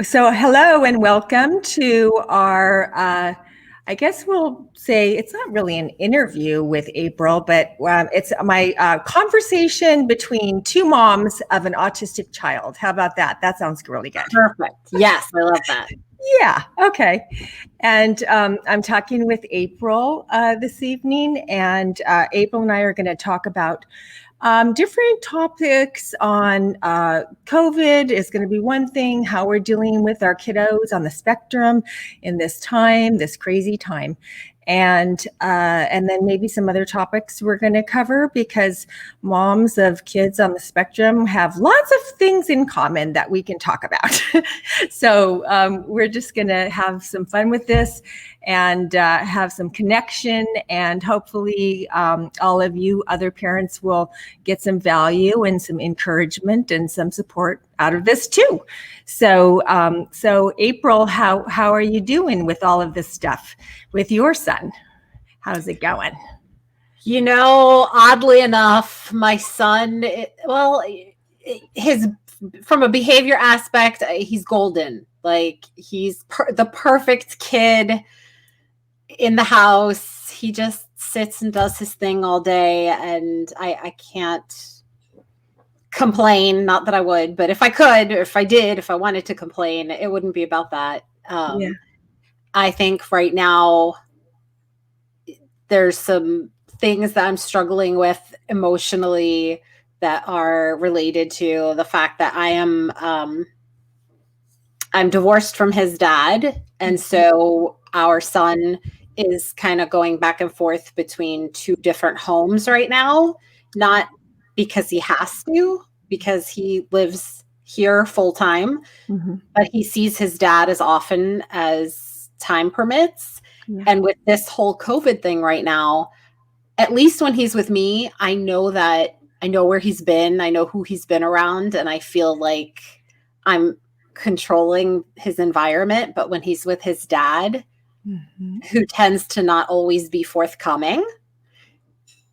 So hello and welcome to our, I guess we'll say it's not really an interview with April, but it's my conversation between two moms of an autistic child. How about that? That sounds really good. Perfect. Yes, I love that. Yeah, okay. And I'm talking with April this evening, and April and I are going to talk about different topics on COVID is going to be one thing, how we're dealing with our kiddos on the spectrum in this time, this crazy time. And then maybe some other topics we're going to cover, because moms of kids on the spectrum have lots of things in common that we can talk about. So we're just going to have some fun with this and have some connection, and hopefully all of you other parents will get some value and some encouragement and some support out of this too. So April, how are you doing with all of this stuff with your son? How's it going? You know, oddly enough, my son, from a behavior aspect, he's golden. Like, he's the perfect kid in the house. He just sits and does his thing all day, and I can't complain. Not that I would, but if I could, or if I wanted to complain, it wouldn't be about that. Yeah. I think right now there's some things that I'm struggling with emotionally that are related to the fact that I'm divorced from his dad. And so our son is kind of going back and forth between two different homes right now, not because he has to, because he lives here full time, but he sees his dad as often as time permits. Yeah. And with this whole COVID thing right now, at least when he's with me, I know where he's been, I know who he's been around, and I feel like I'm controlling his environment. But when he's with his dad, who tends to not always be forthcoming,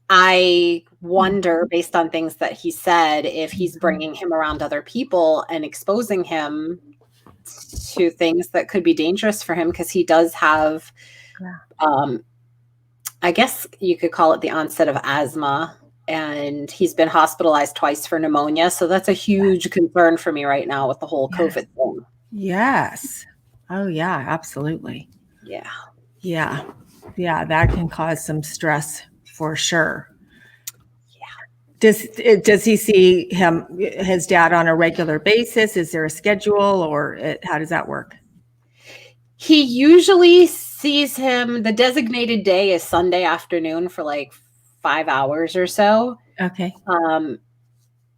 I wonder, based on things that he said, if he's bringing him around other people and exposing him to things that could be dangerous for him, because he does have, I guess you could call it the onset of asthma, and he's been hospitalized twice for pneumonia. So that's a huge concern for me right now with the whole COVID thing. Yes. Oh, yeah, absolutely. Yeah. Yeah. Yeah, that can cause some stress for sure. Yeah. Does he see his dad on a regular basis? Is there a schedule, or how does that work? He usually sees him. The designated day is Sunday afternoon for like 5 hours or so. Okay.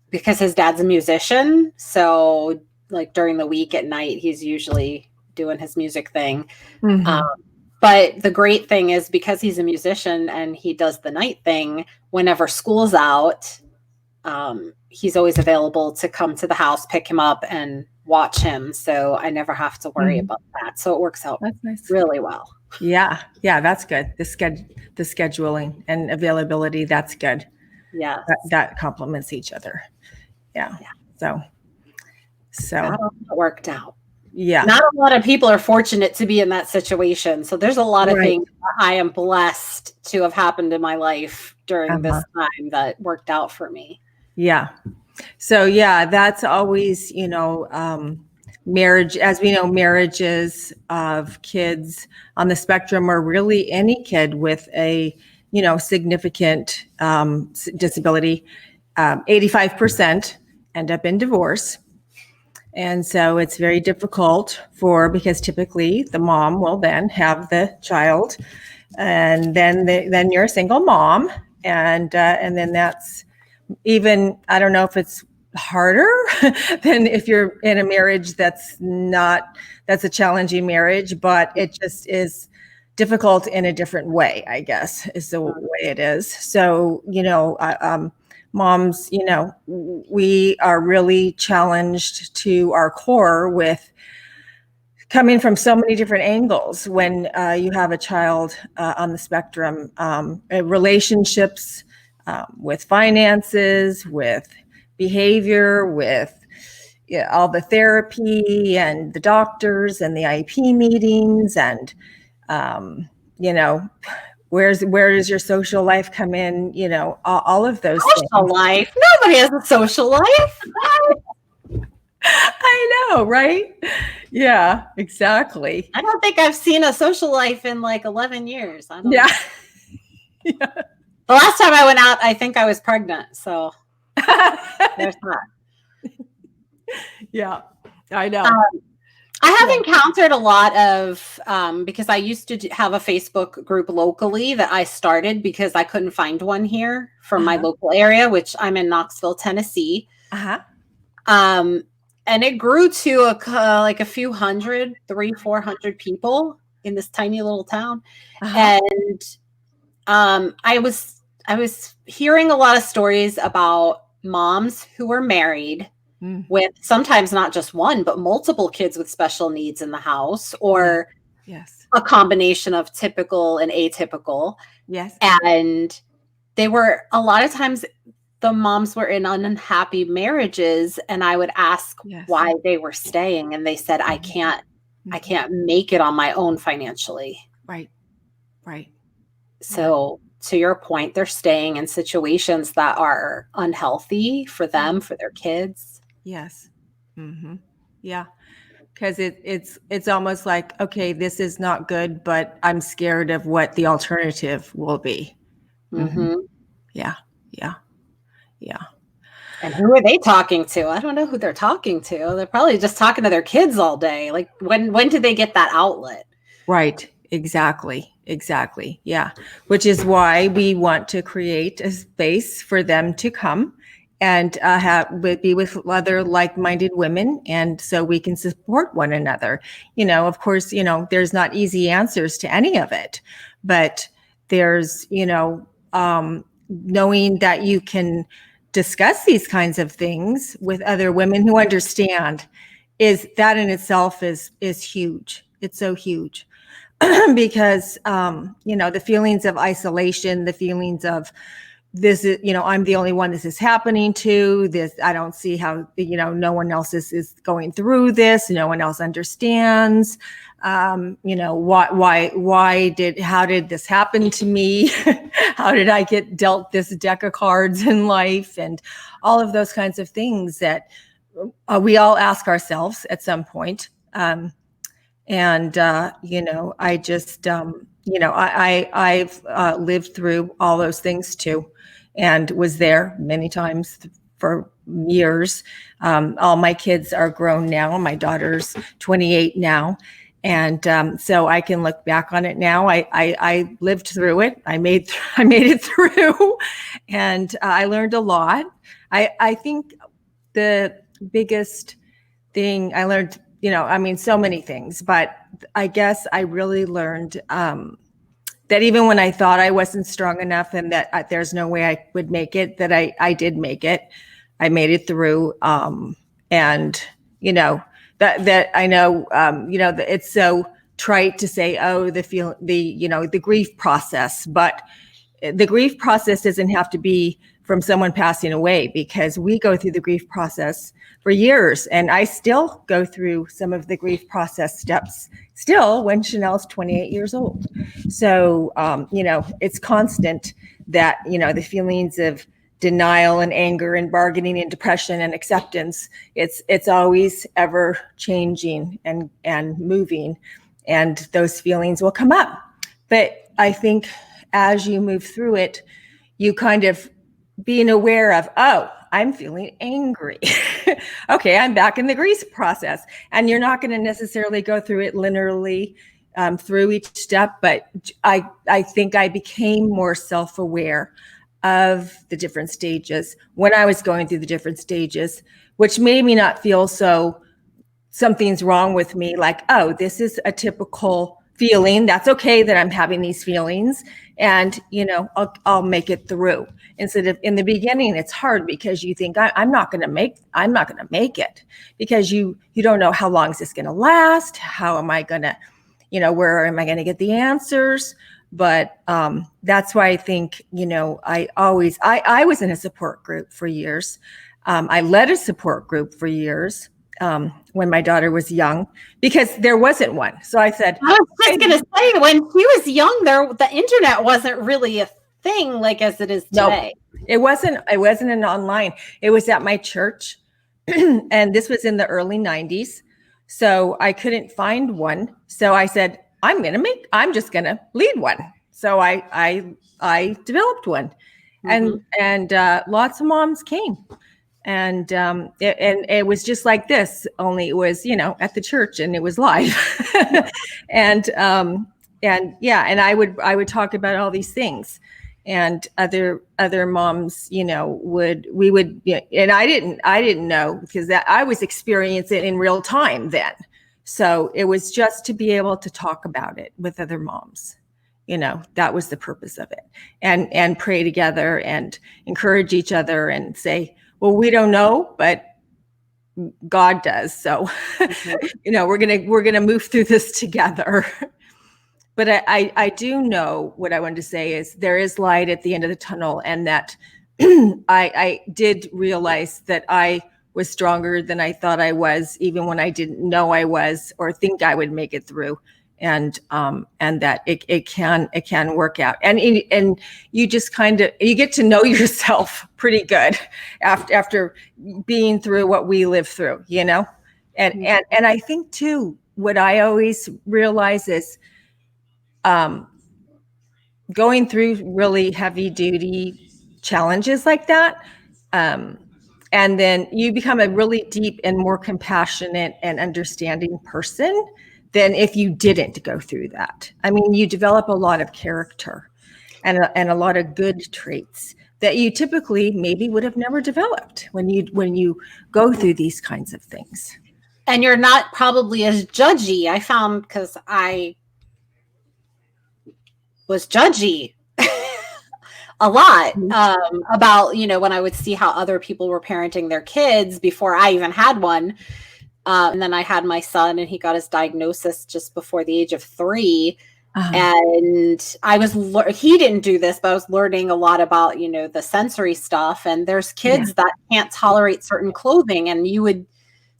Because his dad's a musician. So like during the week at night, he's usually doing his music thing. But the great thing is, because he's a musician and he does the night thing, whenever school's out, he's always available to come to the house, pick him up, and watch him. So I never have to worry about that. So it works out really well. Yeah. Yeah, that's good. The scheduling and availability, that's good. Yeah. That complements each other. Yeah. So that worked out. Yeah. Not a lot of people are fortunate to be in that situation. So there's a lot of things I am blessed to have happened in my life during this time that worked out for me. Yeah. So yeah, that's always, marriage, as we know, marriages of kids on the spectrum, or really any kid with a, significant disability, 85% end up in divorce. And so it's very difficult because typically the mom will then have the child, and then you're a single mom, and then that's even, I don't know if it's harder than if you're in a marriage that's a challenging marriage, but it just is difficult in a different way, I guess, is the way it is. So, moms, we are really challenged to our core with coming from so many different angles when you have a child on the spectrum, relationships, with finances, with behavior, with all the therapy and the doctors and the IEP meetings and, where does your social life come in? All of those social things. life. Nobody has a social life. I know, right? Yeah, exactly. I don't think I've seen a social life in like 11 years. I don't know. Yeah. The last time I went out, I think I was pregnant. So there's that. Yeah, I know. I have encountered a lot of, because I used to have a Facebook group locally that I started because I couldn't find one here from my local area, which I'm in Knoxville, Tennessee. And it grew to like a few hundred, 300-400 people in this tiny little town. And I was hearing a lot of stories about moms who were married with sometimes not just one, but multiple kids with special needs in the house, or a combination of typical and atypical. Yes. And they were, a lot of times the moms were in unhappy marriages, and I would ask why they were staying. And they said, I can't make it on my own financially. Right. Right. So to your point, they're staying in situations that are unhealthy for them, for their kids. Yes. Yeah. Because it's almost like, okay, this is not good, but I'm scared of what the alternative will be. Yeah. Yeah. Yeah. And who are they talking to? I don't know who they're talking to. They're probably just talking to their kids all day. Like when did they get that outlet? Right. Exactly. Yeah. Which is why we want to create a space for them to come and be with other like-minded women, and so we can support one another. Of course, there's not easy answers to any of it, but there's, knowing that you can discuss these kinds of things with other women who understand, is that in itself is huge. It's so huge. Because the feelings of isolation, the feelings of this is, I'm the only one this is happening to. This, I don't see how, no one else is going through this. No one else understands. How did this happen to me? How did I get dealt this deck of cards in life? And all of those kinds of things that we all ask ourselves at some point. I just, I've lived through all those things too, and was there many times for years. All my kids are grown now. My daughter's 28 now. And so I can look back on it now. I lived through it. I made it through, and I learned a lot. I think the biggest thing I learned, so many things, but I guess I really learned that even when I thought I wasn't strong enough and that there's no way I would make it, that I did make it. I made it through. That I know, that it's so trite to say, oh, the grief process, but the grief process doesn't have to be from someone passing away, because we go through the grief process for years. And I still go through some of the grief process steps still when Chanel's 28 years old. So, it's constant that, the feelings of denial and anger and bargaining and depression and acceptance, it's always ever changing and moving, and those feelings will come up. But I think as you move through it, you kind of being aware of, oh, I'm feeling angry. Okay, I'm back in the grief process. And you're not going to necessarily go through it linearly through each step, but I think I became more self-aware of the different stages when I was going through the different stages, which made me not feel so something's wrong with me, like, oh, this is a typical feeling. That's okay that I'm having these feelings, and I'll make it through. Instead of, in the beginning, it's hard because you think I'm not going to make it, because you don't know how long is this going to last. How am I going to, where am I going to get the answers? But that's why I think, I was in a support group for years. I led a support group for years. when my daughter was young, because there wasn't one. So I said, I was just going to say, when she was young, the internet wasn't really a thing like as it is today. No, it wasn't an online. It was at my church. And this was in the early 90s. So I couldn't find one. So I said, I'm just going to lead one. So I developed one. And lots of moms came. And it was just like this, only it was, at the church, and it was live. and I would talk about all these things, and other moms, and I didn't know, because that I was experiencing it in real time then. So it was just to be able to talk about it with other moms. That was the purpose of it, and pray together and encourage each other and say, well, we don't know, but God does. So, we're gonna move through this together. But I do know what I wanted to say is there is light at the end of the tunnel, and that I did realize that I was stronger than I thought I was, even when I didn't know I was or think I would make it through. And that it can work out, and you just you get to know yourself pretty good after being through what we live through, and I think too, what I always realize is going through really heavy duty challenges like that, and then you become a really deep and more compassionate and understanding person than if you didn't go through that. I mean, you develop a lot of character and a lot of good traits that you typically maybe would have never developed when you go through these kinds of things. And you're not probably as judgy. I found, because I was judgy a lot about, when I would see how other people were parenting their kids before I even had one. And then I had my son, and he got his diagnosis just before the age of 3. And he didn't do this, but I was learning a lot about, the sensory stuff. And there's kids that can't tolerate certain clothing. And you would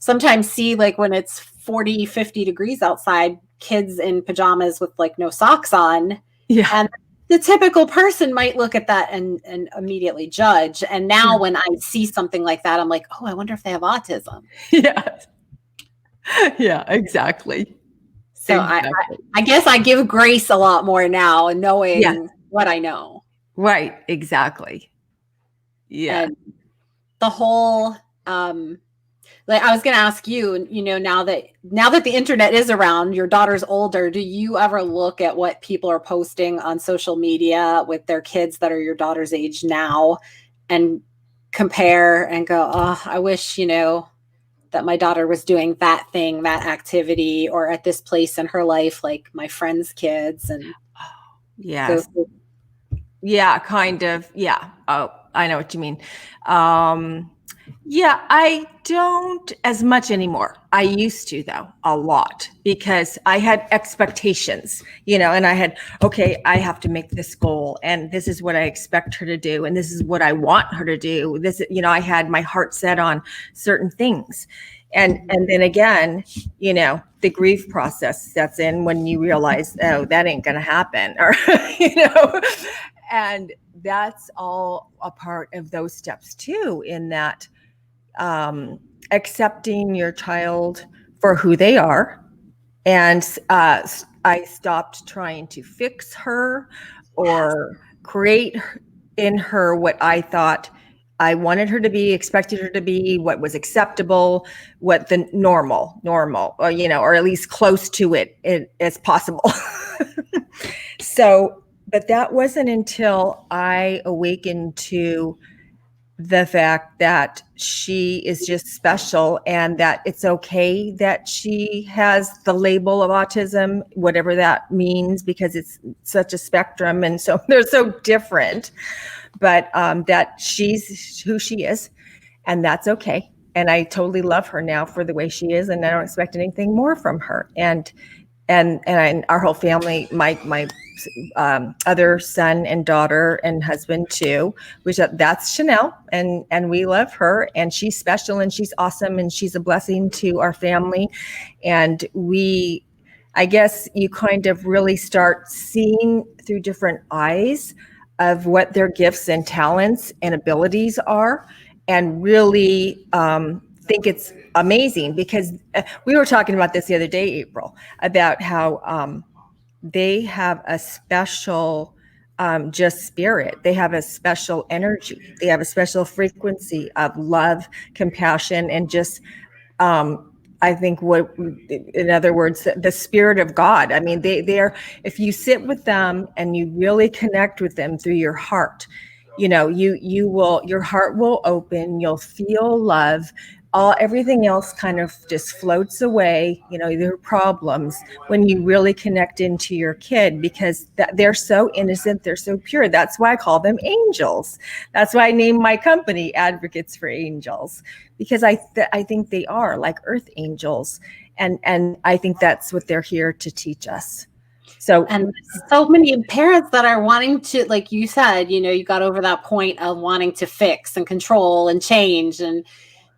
sometimes see, like, when it's 40, 50 degrees outside, kids in pajamas with like no socks on. Yeah. And the typical person might look at that and immediately judge. And now when I see something like that, I'm like, oh, I wonder if they have autism. Yeah. Yeah, exactly. So exactly. I guess I give grace a lot more now, knowing what I know. Right. Exactly. Yeah. And the whole, like, I was going to ask you, now that the internet is around, your daughter's older, do you ever look at what people are posting on social media with their kids that are your daughter's age now and compare and go, oh, I wish, that my daughter was doing that thing, that activity, or at this place in her life, like my friends' kids? And yes. Yeah, kind of. Yeah. Oh, I know what you mean. Yeah, I don't as much anymore. I used to, though, a lot, because I had expectations, and I had, okay, I have to make this goal, and this is what I expect her to do, and this is what I want her to do. This, I had my heart set on certain things. And then again, the grief process sets in when you realize, oh, that ain't going to happen, or, and that's all a part of those steps too, in that accepting your child for who they are. And I stopped trying to fix her or create in her what I thought I wanted her to be, expected her to be, what was acceptable, what the normal, or, or at least close to it as possible. So, but that wasn't until I awakened to the fact that she is just special, and that it's okay that she has the label of autism, whatever that means, because it's such a spectrum, and so they're so different, but that she's who she is, and that's okay. And I totally love her now for the way she is, and I don't expect anything more from her. And our whole family, my other son and daughter and husband too, which that's Chanel, and we love her, and she's special and she's awesome and she's a blessing to our family. And I guess you kind of really start seeing through different eyes of what their gifts and talents and abilities are, and really think it's amazing, because we were talking about this the other day, April, about how they have a special just spirit. They have a special energy. They have a special frequency of love, compassion, and just I think what, in other words, the spirit of God. I mean, they're, if you sit with them and you really connect with them through your heart, you will, your heart will open, you'll feel love. Everything else kind of just floats away, their problems, when you really connect into your kid, because they're so innocent, they're so pure. That's why I call them angels. That's why I named my company Advocates for Angels, because I think they are like earth angels, and I think that's what they're here to teach us. And so many parents that are wanting to, like you said, you got over that point of wanting to fix and control and change, and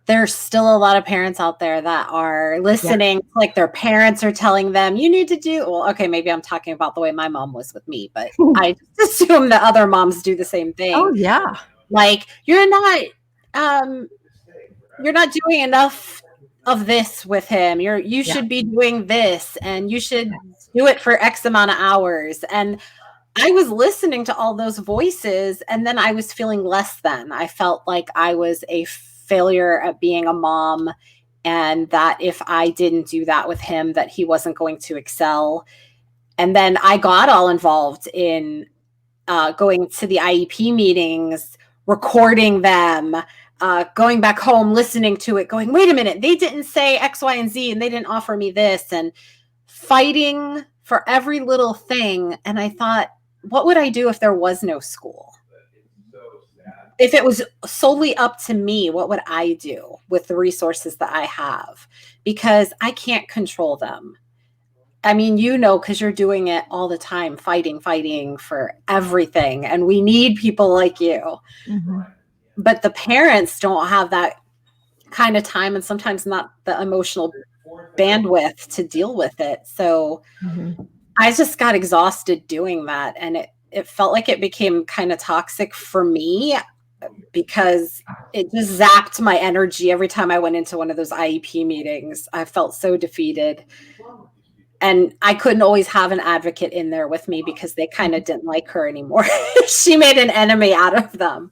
there's still a lot of parents out there that are listening, like their parents are telling them, you need to do, well, okay, maybe I'm talking about the way my mom was with me, but I just assume that other moms do the same thing. Oh yeah. Like, you're not doing enough of this with him. You should be doing this, and you should do it for X amount of hours. And I was listening to all those voices, and then I was feeling less than. I felt like I was a failure at being a mom, and that if I didn't do that with him, that he wasn't going to excel. And then I got all involved in going to the IEP meetings, recording them, going back home, listening to it, going, wait a minute, they didn't say X, Y, and Z, and they didn't offer me this, and fighting for every little thing. And I thought, what would I do if there was no school? If it was solely up to me, what would I do with the resources that I have? Because I can't control them. I mean, because you're doing it all the time, fighting for everything. And we need people like you. Mm-hmm. But the parents don't have that kind of time, and sometimes not the emotional bandwidth to deal with it. So I just got exhausted doing that. And it felt like it became kind of toxic for me, because it just zapped my energy every time I went into one of those IEP meetings. I felt so defeated. And I couldn't always have an advocate in there with me, because they kind of didn't like her anymore. She made an enemy out of them.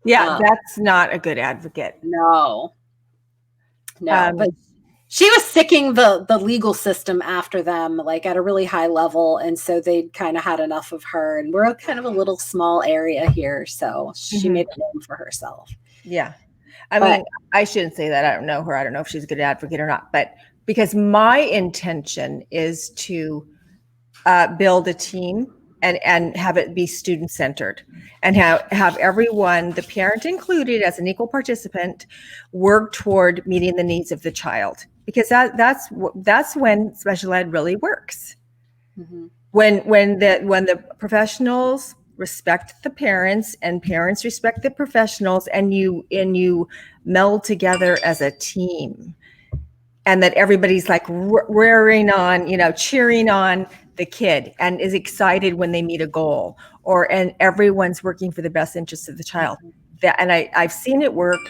Yeah, that's not a good advocate. No. But she was sicking the legal system after them, like at a really high level. And so they kind of had enough of her. And we're kind of a little small area here. So she made a name for herself. Yeah. I mean, I shouldn't say that. I don't know her. I don't know if she's a good advocate or not. But because my intention is to build a team and have it be student-centered, and have everyone, the parent included as an equal participant, work toward meeting the needs of the child. Because that's when special ed really works. Mm-hmm. When the professionals respect the parents, and parents respect the professionals, and you meld together as a team, and that everybody's like roaring on, cheering on the kid, and is excited when they meet a goal, and everyone's working for the best interests of the child. And I've seen it work,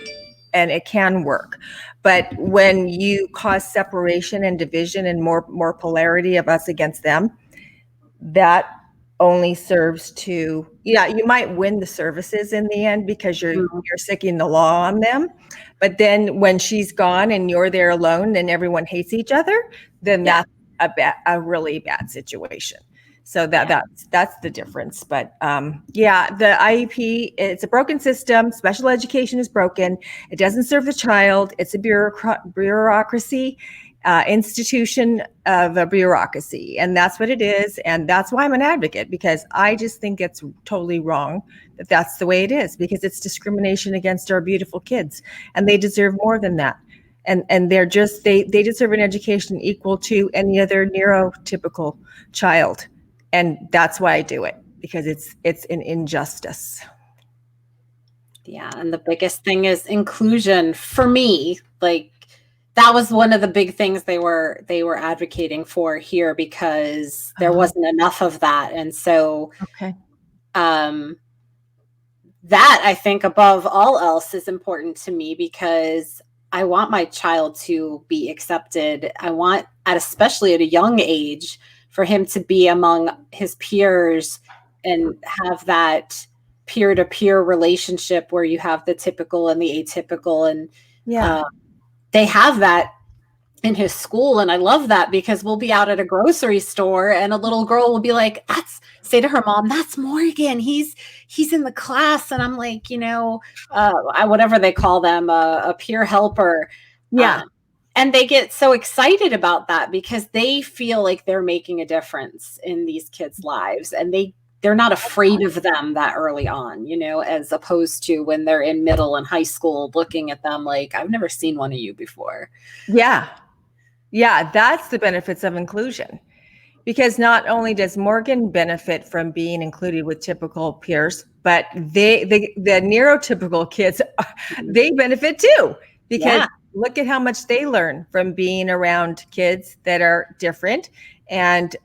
and it can work. But when you cause separation and division and more polarity of us against them, that only serves to, you might win the services in the end, because you're sicking the law on them. But then when she's gone and you're there alone and everyone hates each other, then that's a really bad situation. So that's the difference. But the IEP, it's a broken system. Special education is broken. It doesn't serve the child. It's a bureaucracy, institution of a bureaucracy. And that's what it is. And that's why I'm an advocate, because I just think it's totally wrong that that's the way it is, because it's discrimination against our beautiful kids, and they deserve more than that. and they're just they deserve an education equal to any other neurotypical child. And that's why I do it, because it's an injustice. Yeah, and the biggest thing is inclusion for me. Like that was one of the big things they were advocating for here, because there wasn't enough of that. And so Okay. That, I think, above all else is important to me, because I want my child to be accepted. I want, especially at a young age, for him to be among his peers and have that peer-to-peer relationship where you have the typical and the atypical. And they have that in his school. And I love that, because we'll be out at a grocery store and a little girl will be like, say to her mom, "That's Morgan. He's in the class." And I'm like, whatever they call them, a peer helper. Yeah. And they get so excited about that, because they feel like they're making a difference in these kids' lives, and they're not afraid of them that early on, as opposed to when they're in middle and high school looking at them like, "I've never seen one of you before." Yeah, that's the benefits of inclusion. Because not only does Morgan benefit from being included with typical peers, but the neurotypical kids, they benefit too. Because look at how much they learn from being around kids that are different, and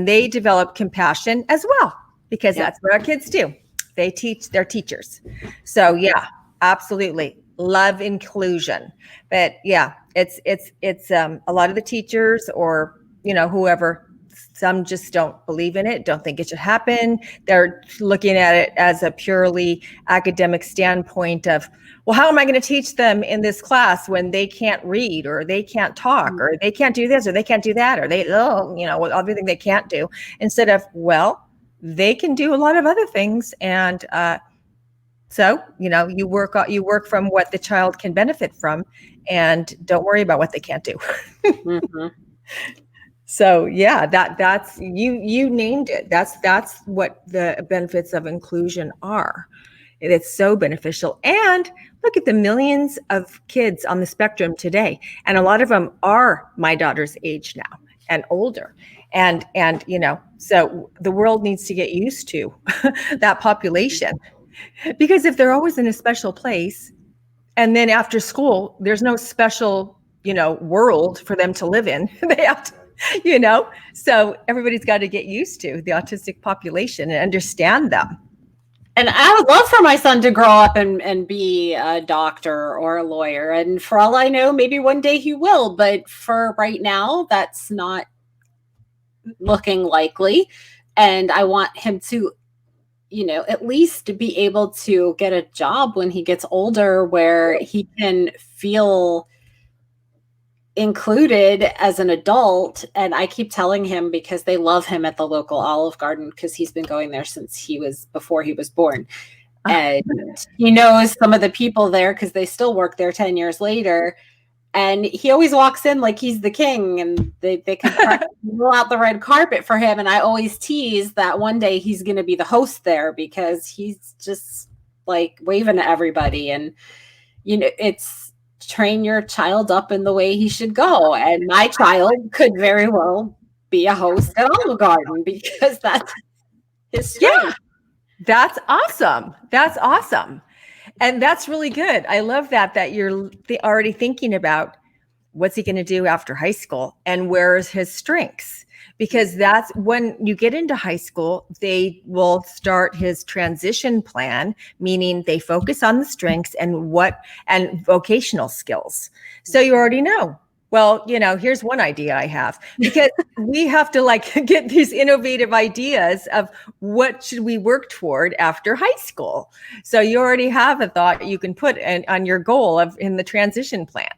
they develop compassion as well, because that's what our kids do. They teach their teachers. So yeah, absolutely love inclusion. But yeah, it's a lot of the teachers, or whoever, some just don't believe in it, don't think it should happen. They're looking at it as a purely academic standpoint of, well, how am I going to teach them in this class when they can't read, or they can't talk, or they can't do this, or they can't do that, or everything they can't do, instead of, well, they can do a lot of other things. And so, you work from what the child can benefit from, and don't worry about what they can't do. So yeah, that's you named it. That's what the benefits of inclusion are. It's so beneficial. And look at the millions of kids on the spectrum today, and a lot of them are my daughter's age now and older. And so the world needs to get used to that population, because if they're always in a special place, and then after school there's no special world for them to live in, they have to, so everybody's got to get used to the autistic population and understand them. And I would love for my son to grow up and be a doctor or a lawyer. And for all I know, maybe one day he will. But for right now, that's not looking likely. And I want him to, at least be able to get a job when he gets older, where he can feel included as an adult. And I keep telling him, because they love him at the local Olive Garden, because he's been going there since before he was born. And he knows some of the people there, because they still work there 10 years later. And he always walks in like he's the king, and they could roll out the red carpet for him. And I always tease that one day he's going to be the host there, because he's just like waving at everybody. And, it's train your child up in the way he should go. And my child could very well be a host at Olive Garden, because that's his strength. Yeah, that's awesome. That's awesome. And that's really good. I love that you're already thinking about what's he going to do after high school and where's his strengths, because that's when you get into high school, they will start his transition plan, meaning they focus on the strengths and vocational skills. So you already know. Well, here's one idea I have, because we have to get these innovative ideas of what should we work toward after high school. So you already have a thought you can put on your goal in the transition plan.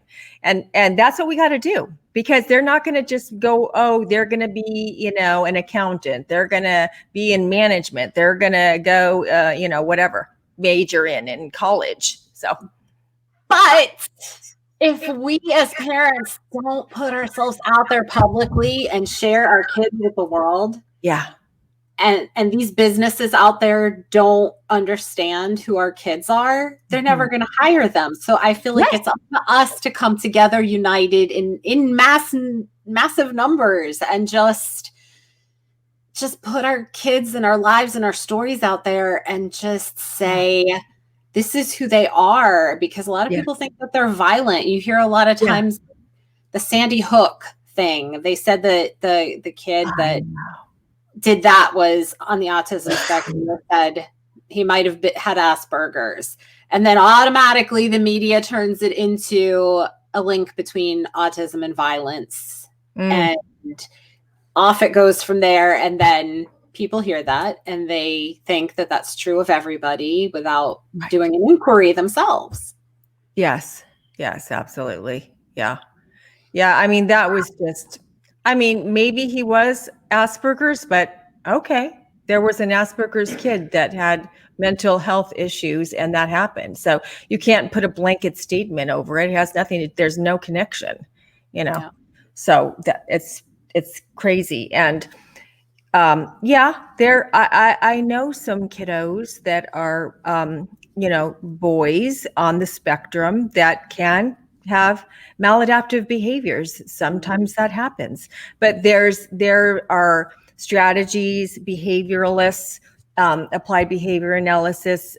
And that's what we got to do, because they're not going to just go, oh, they're going to be, an accountant. They're going to be in management. They're going to go, whatever, major in college. So, but if we as parents don't put ourselves out there publicly and share our kids with the world, and these businesses out there don't understand who our kids are, they're never going to hire them. So I feel like it's up to us to come together united in massive numbers and just put our kids and our lives and our stories out there and just say, this is who they are. Because a lot of people think that they're violent. You hear a lot of times the Sandy Hook thing. They said that the kid that did that was on the autism spectrum. Said he might have had Asperger's. And then automatically the media turns it into a link between autism and violence. And off it goes from there. And then people hear that and they think that that's true of everybody without doing an inquiry themselves. Yes, absolutely. Yeah. I mean, that was just, I mean, maybe he was Asperger's, but okay. There was an Asperger's kid that had mental health issues and that happened. So you can't put a blanket statement over it. It has nothing, there's no connection, So that it's crazy. And I know some kiddos that are, boys on the spectrum that can have maladaptive behaviors. Sometimes that happens, but there are strategies, behavioralists, applied behavior analysis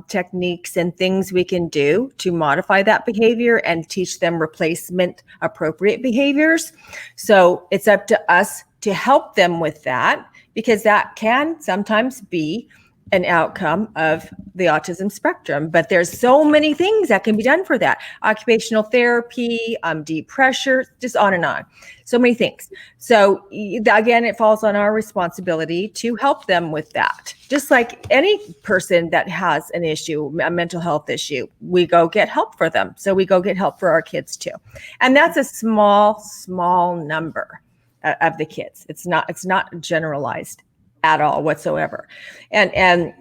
techniques and things we can do to modify that behavior and teach them replacement appropriate behaviors. So it's up to us to help them with that, because that can sometimes be an outcome of the autism spectrum. But there's so many things that can be done for that. Occupational therapy, deep pressure, just on and on. So many things. So again, it falls on our responsibility to help them with that. Just like any person that has an issue, a mental health issue, we go get help for them. So we go get help for our kids too. And that's a small number of the kids. It's not generalized at all whatsoever. And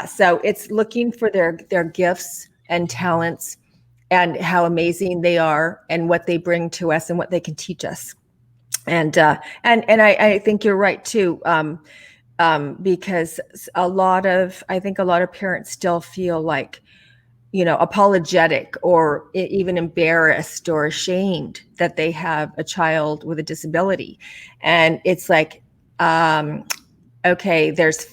so it's looking for their gifts and talents and how amazing they are and what they bring to us and what they can teach us. And I think you're right too, because I think a lot of parents still feel like, apologetic or even embarrassed or ashamed that they have a child with a disability. And it's like, okay, there's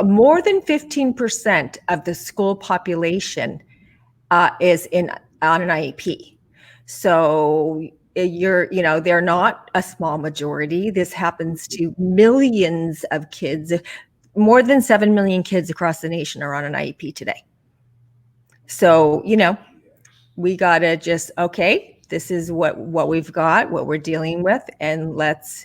more than 15% of the school population is on an IEP. So they're not a small majority. This happens to millions of kids. More than 7 million kids across the nation are on an IEP today. So, we gotta just, okay, this is what we've got, what we're dealing with, and let's,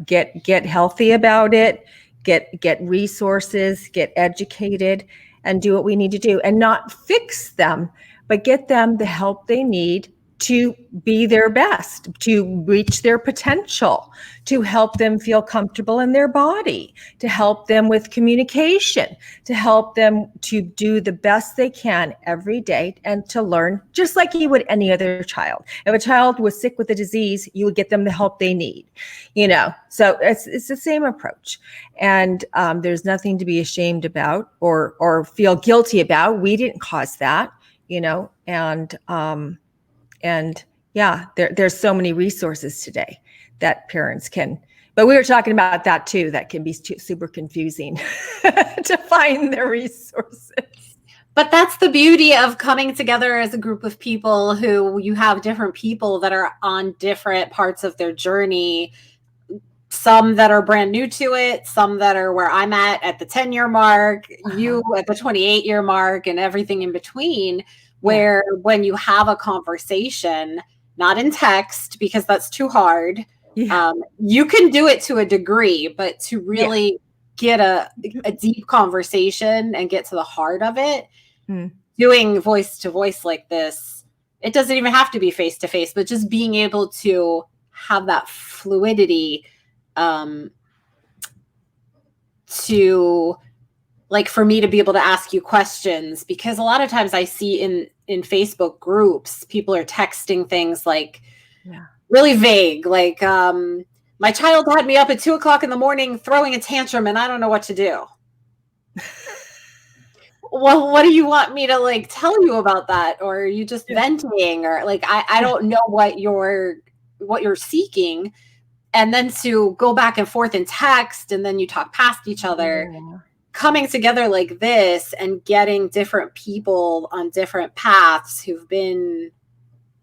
get healthy about it, get resources, get educated, and do what we need to do, and not fix them, but get them the help they need to be their best, to reach their potential, to help them feel comfortable in their body, to help them with communication, to help them to do the best they can every day and to learn just like you would any other child. If a child was sick with a disease, you would get them the help they need, So it's the same approach. And there's nothing to be ashamed about or feel guilty about. We didn't cause that, and there's so many resources today that parents can, but we were talking about that too, that can be super confusing to find the resources. But that's the beauty of coming together as a group of people who you have different people that are on different parts of their journey. Some that are brand new to it, some that are where I'm at the 10-year mark, you at the 28-year mark, and everything in between. Where when you have a conversation, not in text, because that's too hard, you can do it to a degree, but to really get a deep conversation and get to the heart of it, doing voice to voice like this, it doesn't even have to be face to face, but just being able to have that fluidity to, like, for me to be able to ask you questions, because a lot of times I see in Facebook groups, people are texting things like really vague, like my child had me up at 2:00 in the morning throwing a tantrum and I don't know what to do. Well, what do you want me to like tell you about that? Or are you just venting? Or like I don't know what you're seeking. And then to go back and forth in text and then you talk past each other, coming together like this and getting different people on different paths who've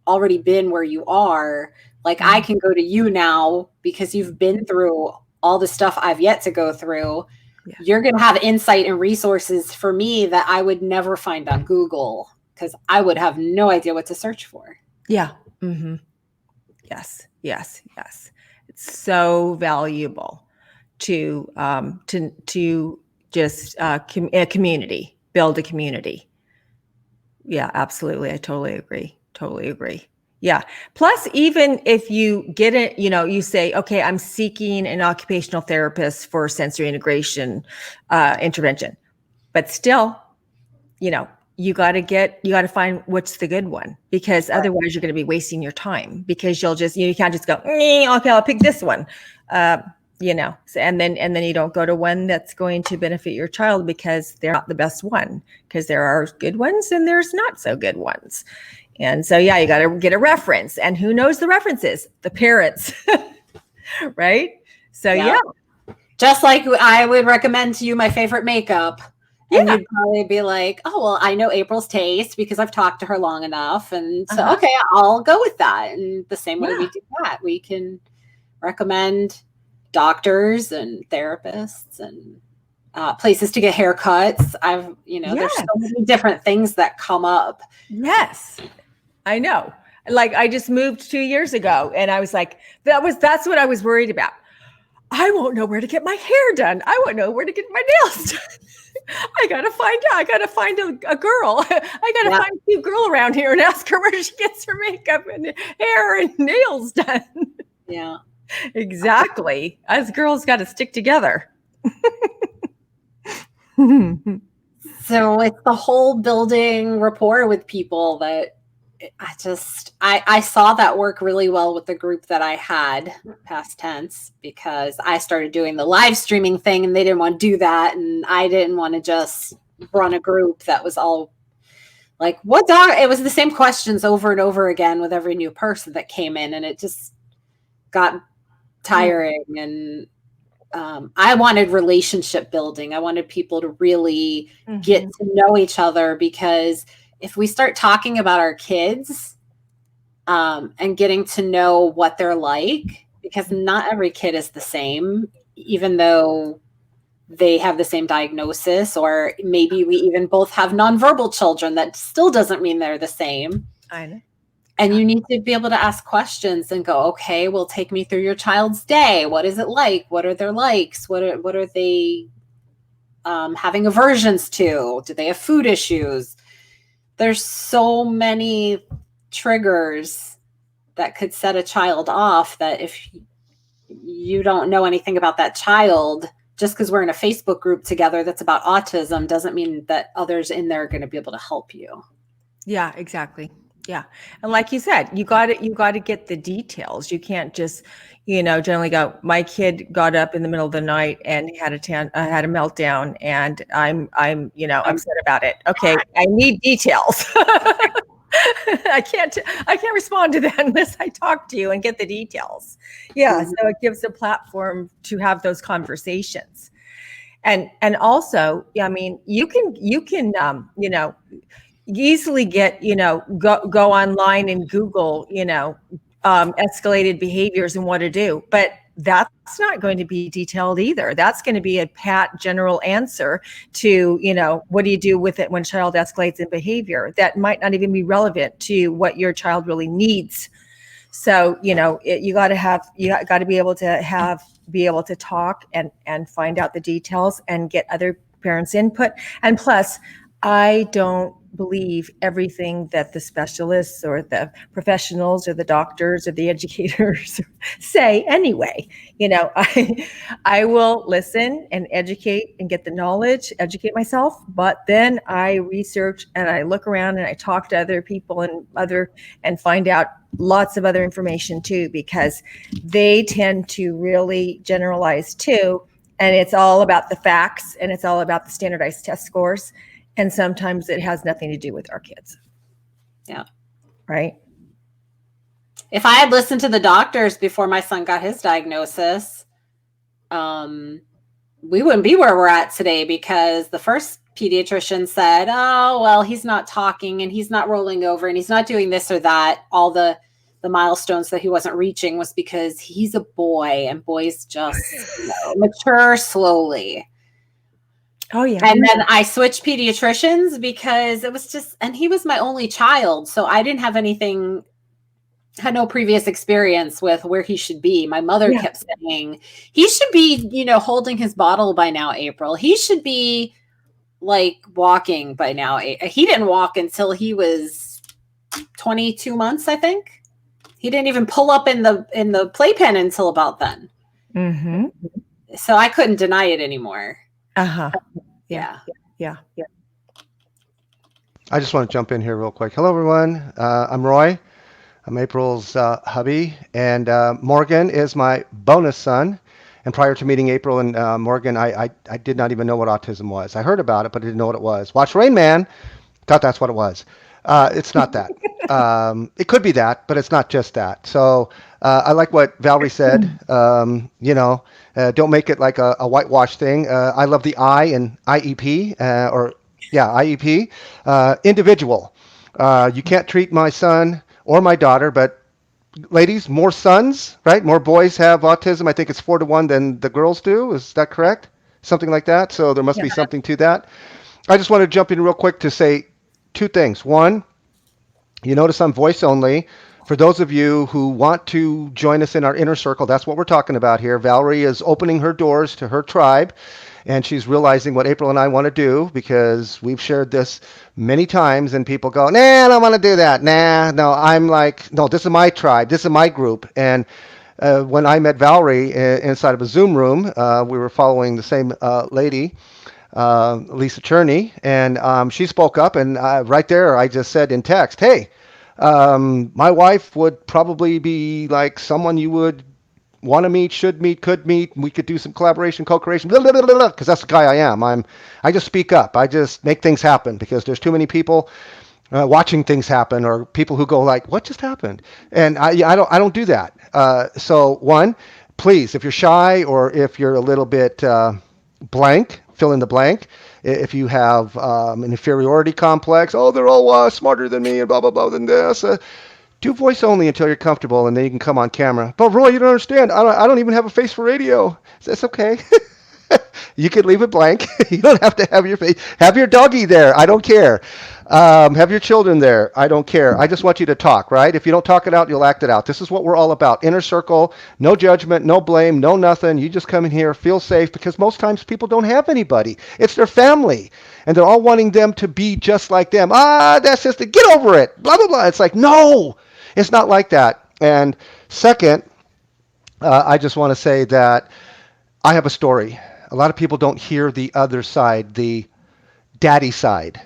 already been where you are. Like I can go to you now because you've been through all the stuff I've yet to go through. Yeah. You're going to have insight and resources for me that I would never find on Google because I would have no idea what to search for. Yeah. Mm-hmm. Yes. It's so valuable to just a community, build a community. Yeah, absolutely. I totally agree. Yeah. Plus, even if you get it, you say, okay, I'm seeking an occupational therapist for sensory integration intervention, but still, you got to find what's the good one, because otherwise you're going to be wasting your time, because you can't just go, okay, I'll pick this one, and then you don't go to one that's going to benefit your child because they're not the best one, because there are good ones and there's not so good ones. And so, you got to get a reference, and who knows the references? The parents, right? So, yeah. Just like I would recommend to you my favorite makeup. And you'd probably be like, oh, well, I know April's taste because I've talked to her long enough. And so, okay, I'll go with that. And the same way we do that, we can recommend doctors and therapists and places to get haircuts. There's so many different things that come up. Yes, I know. Like I just moved 2 years ago and I was like, that's what I was worried about. I won't know where to get my hair done. I won't know where to get my nails done. I gotta find a girl. I gotta find a cute girl around here and ask her where she gets her makeup and hair and nails done. Yeah, exactly. Us girls got to stick together. So it's the whole building rapport with people that I saw that work really well with the group that I had, past tense, because I started doing the live streaming thing and they didn't want to do that. And I didn't want to just run a group that was all like, it was the same questions over and over again with every new person that came in. And it just got tiring. And I wanted relationship building. I wanted people to really get to know each other, because if we start talking about our kids and getting to know what they're like, because not every kid is the same, even though they have the same diagnosis, or maybe we even both have nonverbal children, that still doesn't mean they're the same. I know. And you need to be able to ask questions and go, okay, well, take me through your child's day. What is it like? What are their likes? What are they having aversions to? Do they have food issues? There's so many triggers that could set a child off, that if you don't know anything about that child, just because we're in a Facebook group together that's about autism doesn't mean that others in there are going to be able to help you. Yeah, exactly. Yeah. And like you said, you got to get the details. You can't just, generally go, my kid got up in the middle of the night and he had a meltdown and I'm upset about it. Okay. I need details. I can't respond to that unless I talk to you and get the details. Yeah. So it gives a platform to have those conversations. And also, I mean, you can easily get, go online and Google, escalated behaviors and what to do, but that's not going to be detailed either. That's going to be a pat general answer to, what do you do with it when child escalates in behavior that might not even be relevant to what your child really needs. So, you got to be able to talk and find out the details and get other parents' input. And plus, I don't believe everything that the specialists or the professionals or the doctors or the educators say anyway. I will listen and educate and get the knowledge, educate myself, but then I research and I look around and I talk to other people and find out lots of other information too, because they tend to really generalize too. And it's all about the facts and it's all about the standardized test scores. And sometimes it has nothing to do with our kids. Yeah. Right. If I had listened to the doctors before my son got his diagnosis, we wouldn't be where we're at today, because the first pediatrician said, oh, well, he's not talking and he's not rolling over and he's not doing this or that. All the milestones that he wasn't reaching was because he's a boy, and boys just mature slowly. Oh, yeah. And then I switched pediatricians because it was just, and he was my only child. So I didn't have anything, had no previous experience with where he should be. My mother kept saying, he should be, holding his bottle by now, April. He should be like walking by now. He didn't walk until he was 22 months, I think. He didn't even pull up in the playpen until about then. Mm-hmm. So I couldn't deny it anymore. Uh-huh. Yeah. I just want to jump in here real quick. Hello, everyone. I'm Roy. I'm April's hubby, and Morgan is my bonus son. And prior to meeting April and Morgan, I did not even know what autism was. I heard about it, but I didn't know what it was. Watched Rain Man, thought that's what it was. It's not that. It could be that, but it's not just that. So I like what Valerie said. Don't make it like a whitewash thing. I love the I in IEP, IEP. Individual. You can't treat my son or my daughter, but ladies, more sons, right? More boys have autism. I think it's 4-1 than the girls do. Is that correct? Something like that. So there must be something to that. I just want to jump in real quick to say two things. One, you notice I'm voice only. For those of you who want to join us in our inner circle, that's what we're talking about here. Valerie is opening her doors to her tribe, and she's realizing what April and I want to do, because we've shared this many times, and people go, nah, I don't want to do that. Nah, no, I'm like, no, this is my tribe. This is my group. And when I met Valerie inside of a Zoom room, we were following the same lady, Lisa Cherney, and she spoke up, and right there I just said in text, hey, my wife would probably be like someone you would want to meet, should meet, could meet. We could do some collaboration, co-creation, because that's the guy I am. I just speak up. I just make things happen, because there's too many people watching things happen, or people who go like, what just happened? And I don't do that. So one, please, if you're shy or if you're a little bit blank, fill in the blank. If you have an inferiority complex, oh, they're all smarter than me and blah, blah, blah, than this. Do voice only until you're comfortable, and then you can come on camera. But Roy, you don't understand. I don't even have a face for radio. That's okay. You could leave it blank. You don't have to have your face. Have your doggy there. I don't care. Have your children there. I don't care. I just want you to talk, right? If you don't talk it out, you'll act it out. This is what we're all about. Inner circle, no judgment, no blame, no nothing. You just come in here, feel safe, because most times people don't have anybody. It's their family, and they're all wanting them to be just like them. That's just get over it. Blah, blah, blah. It's like, no, it's not like that. And second, I just want to say that I have a story. A lot of people don't hear the other side, the daddy side,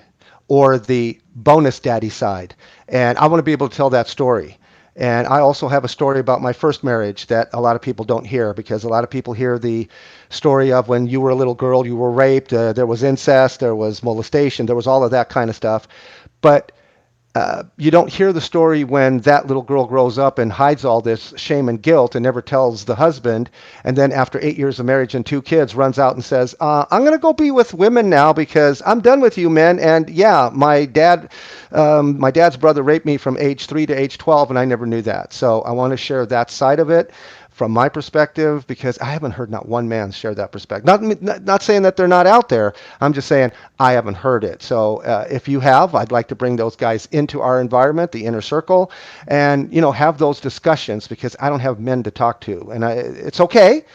or the bonus daddy side. And I want to be able to tell that story. And I also have a story about my first marriage that a lot of people don't hear, because a lot of people hear the story of when you were a little girl, you were raped, there was incest, there was molestation, there was all of that kind of stuff. But you don't hear the story when that little girl grows up and hides all this shame and guilt and never tells the husband, and then after 8 years of marriage and 2 kids runs out and says, I'm going to go be with women now because I'm done with you men. And yeah, my dad's brother raped me from age 3 to age 12, and I never knew that. So I want to share that side of it from my perspective, because I haven't heard not one man share that perspective. Not saying that they're not out there. I'm just saying I haven't heard it. So if you have, I'd like to bring those guys into our environment, the inner circle, and have those discussions, because I don't have men to talk to, and it's okay.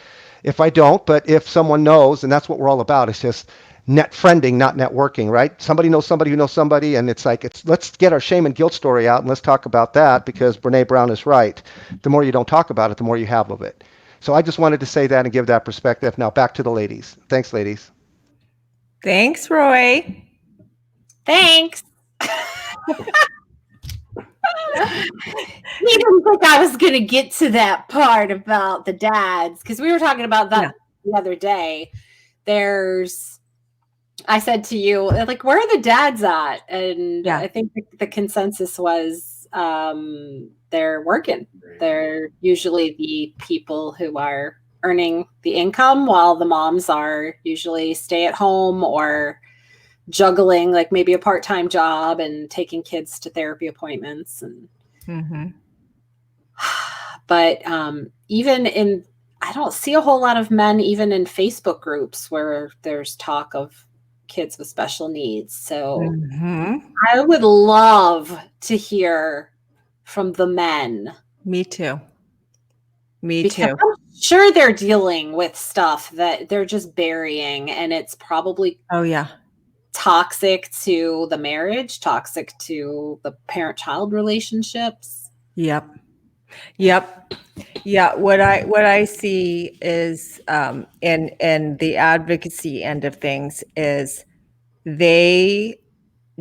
if I don't, but if someone knows, and that's what we're all about, it's just net friending, not networking, right? Somebody knows somebody who knows somebody, and it's like, let's get our shame and guilt story out and let's talk about that, because Brene Brown is right. The more you don't talk about it, the more you have of it. So I just wanted to say that and give that perspective. Now back to the ladies. Thanks, ladies. Thanks, Roy. Thanks. You didn't think I was going to get to that part about the dads, because we were talking about that the other day. I said to you, like, where are the dads at? And I think the consensus was they're working. They're usually the people who are earning the income, while the moms are usually stay at home or juggling like maybe a part-time job and taking kids to therapy appointments. And but even I don't see a whole lot of men even in Facebook groups where there's talk of kids with special needs. So I would love to hear from the men. Me too. I'm sure they're dealing with stuff that they're just burying, and it's probably toxic to the marriage, toxic to the parent-child relationships. Yeah. What I see is in the advocacy end of things is they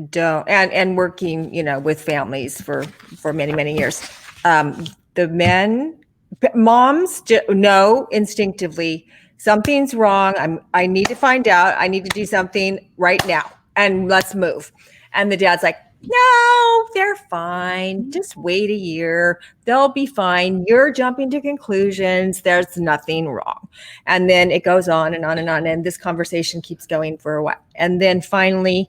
don't, and working, with families for many years. The moms know instinctively something's wrong. I need to find out. I need to do something right now, and let's move. And the dad's like, no, they're fine. Just wait a year. They'll be fine. You're jumping to conclusions. There's nothing wrong. And then it goes on and on and on. And this conversation keeps going for a while. And then finally,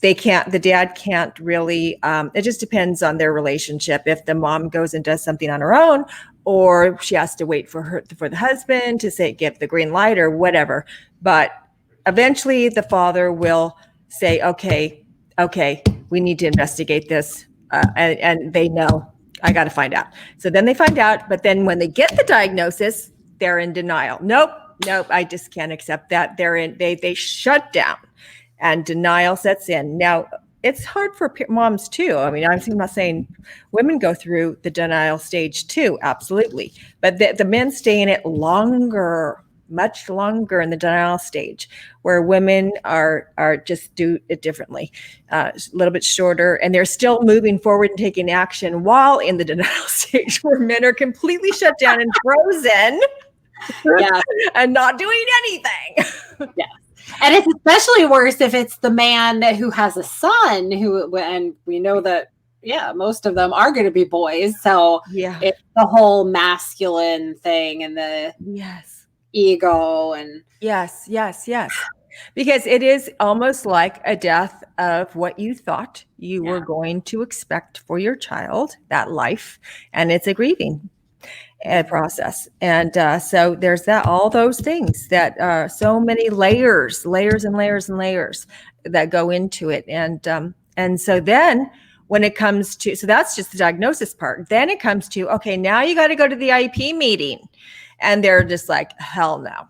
the dad can't really, it just depends on their relationship. If the mom goes and does something on her own, or she has to wait for the husband to give the green light or whatever. But eventually the father will say, okay, we need to investigate this. And they know, I got to find out. So then they find out, but then when they get the diagnosis, they're in denial. Nope, I just can't accept that. They shut down and denial sets in. Now, it's hard for moms too. I mean, I'm not saying women go through the denial stage too, absolutely. But the men stay in it longer, much longer in the denial stage, where women are just do it differently, a little bit shorter, and they're still moving forward and taking action while in the denial stage, where men are completely shut down and frozen, and not doing anything. Yeah. And it's especially worse if it's the man who has a son and we know that, most of them are going to be boys. So it's the whole masculine thing and the ego and yes. Because it is almost like a death of what you thought you were going to expect for your child, that life. And it's a grieving process. And so there's all those things that so many layers and layers that go into it. And so then when it comes to, so that's just the diagnosis part. Then it comes to, okay, now you got to go to the IEP meeting. And they're just like, hell no.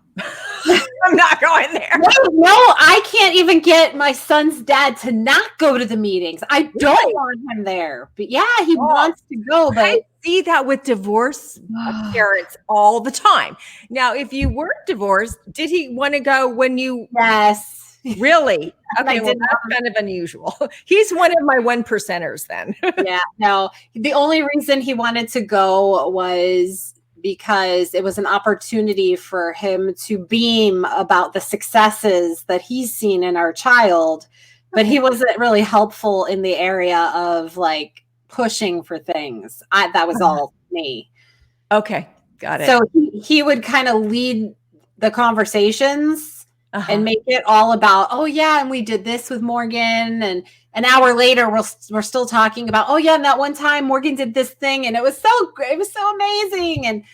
I'm not going there. No, I can't even get my son's dad to not go to the meetings. I don't want him there. But he wants to go. But I see that with divorce parents all the time. Now, if you weren't divorced, did he want to go when you? Yes. Really? Okay, well, that's kind of unusual. He's one of my 1%ers then. No. The only reason he wanted to go was because it was an opportunity for him to beam about the successes that he's seen in our child, but he wasn't really helpful in the area of like pushing for things. That was all me. Okay, got it. So he would kind of lead the conversations and make it all about, and we did this with Morgan, and an hour later we're still talking about, and that one time Morgan did this thing and it was so great, it was so amazing. And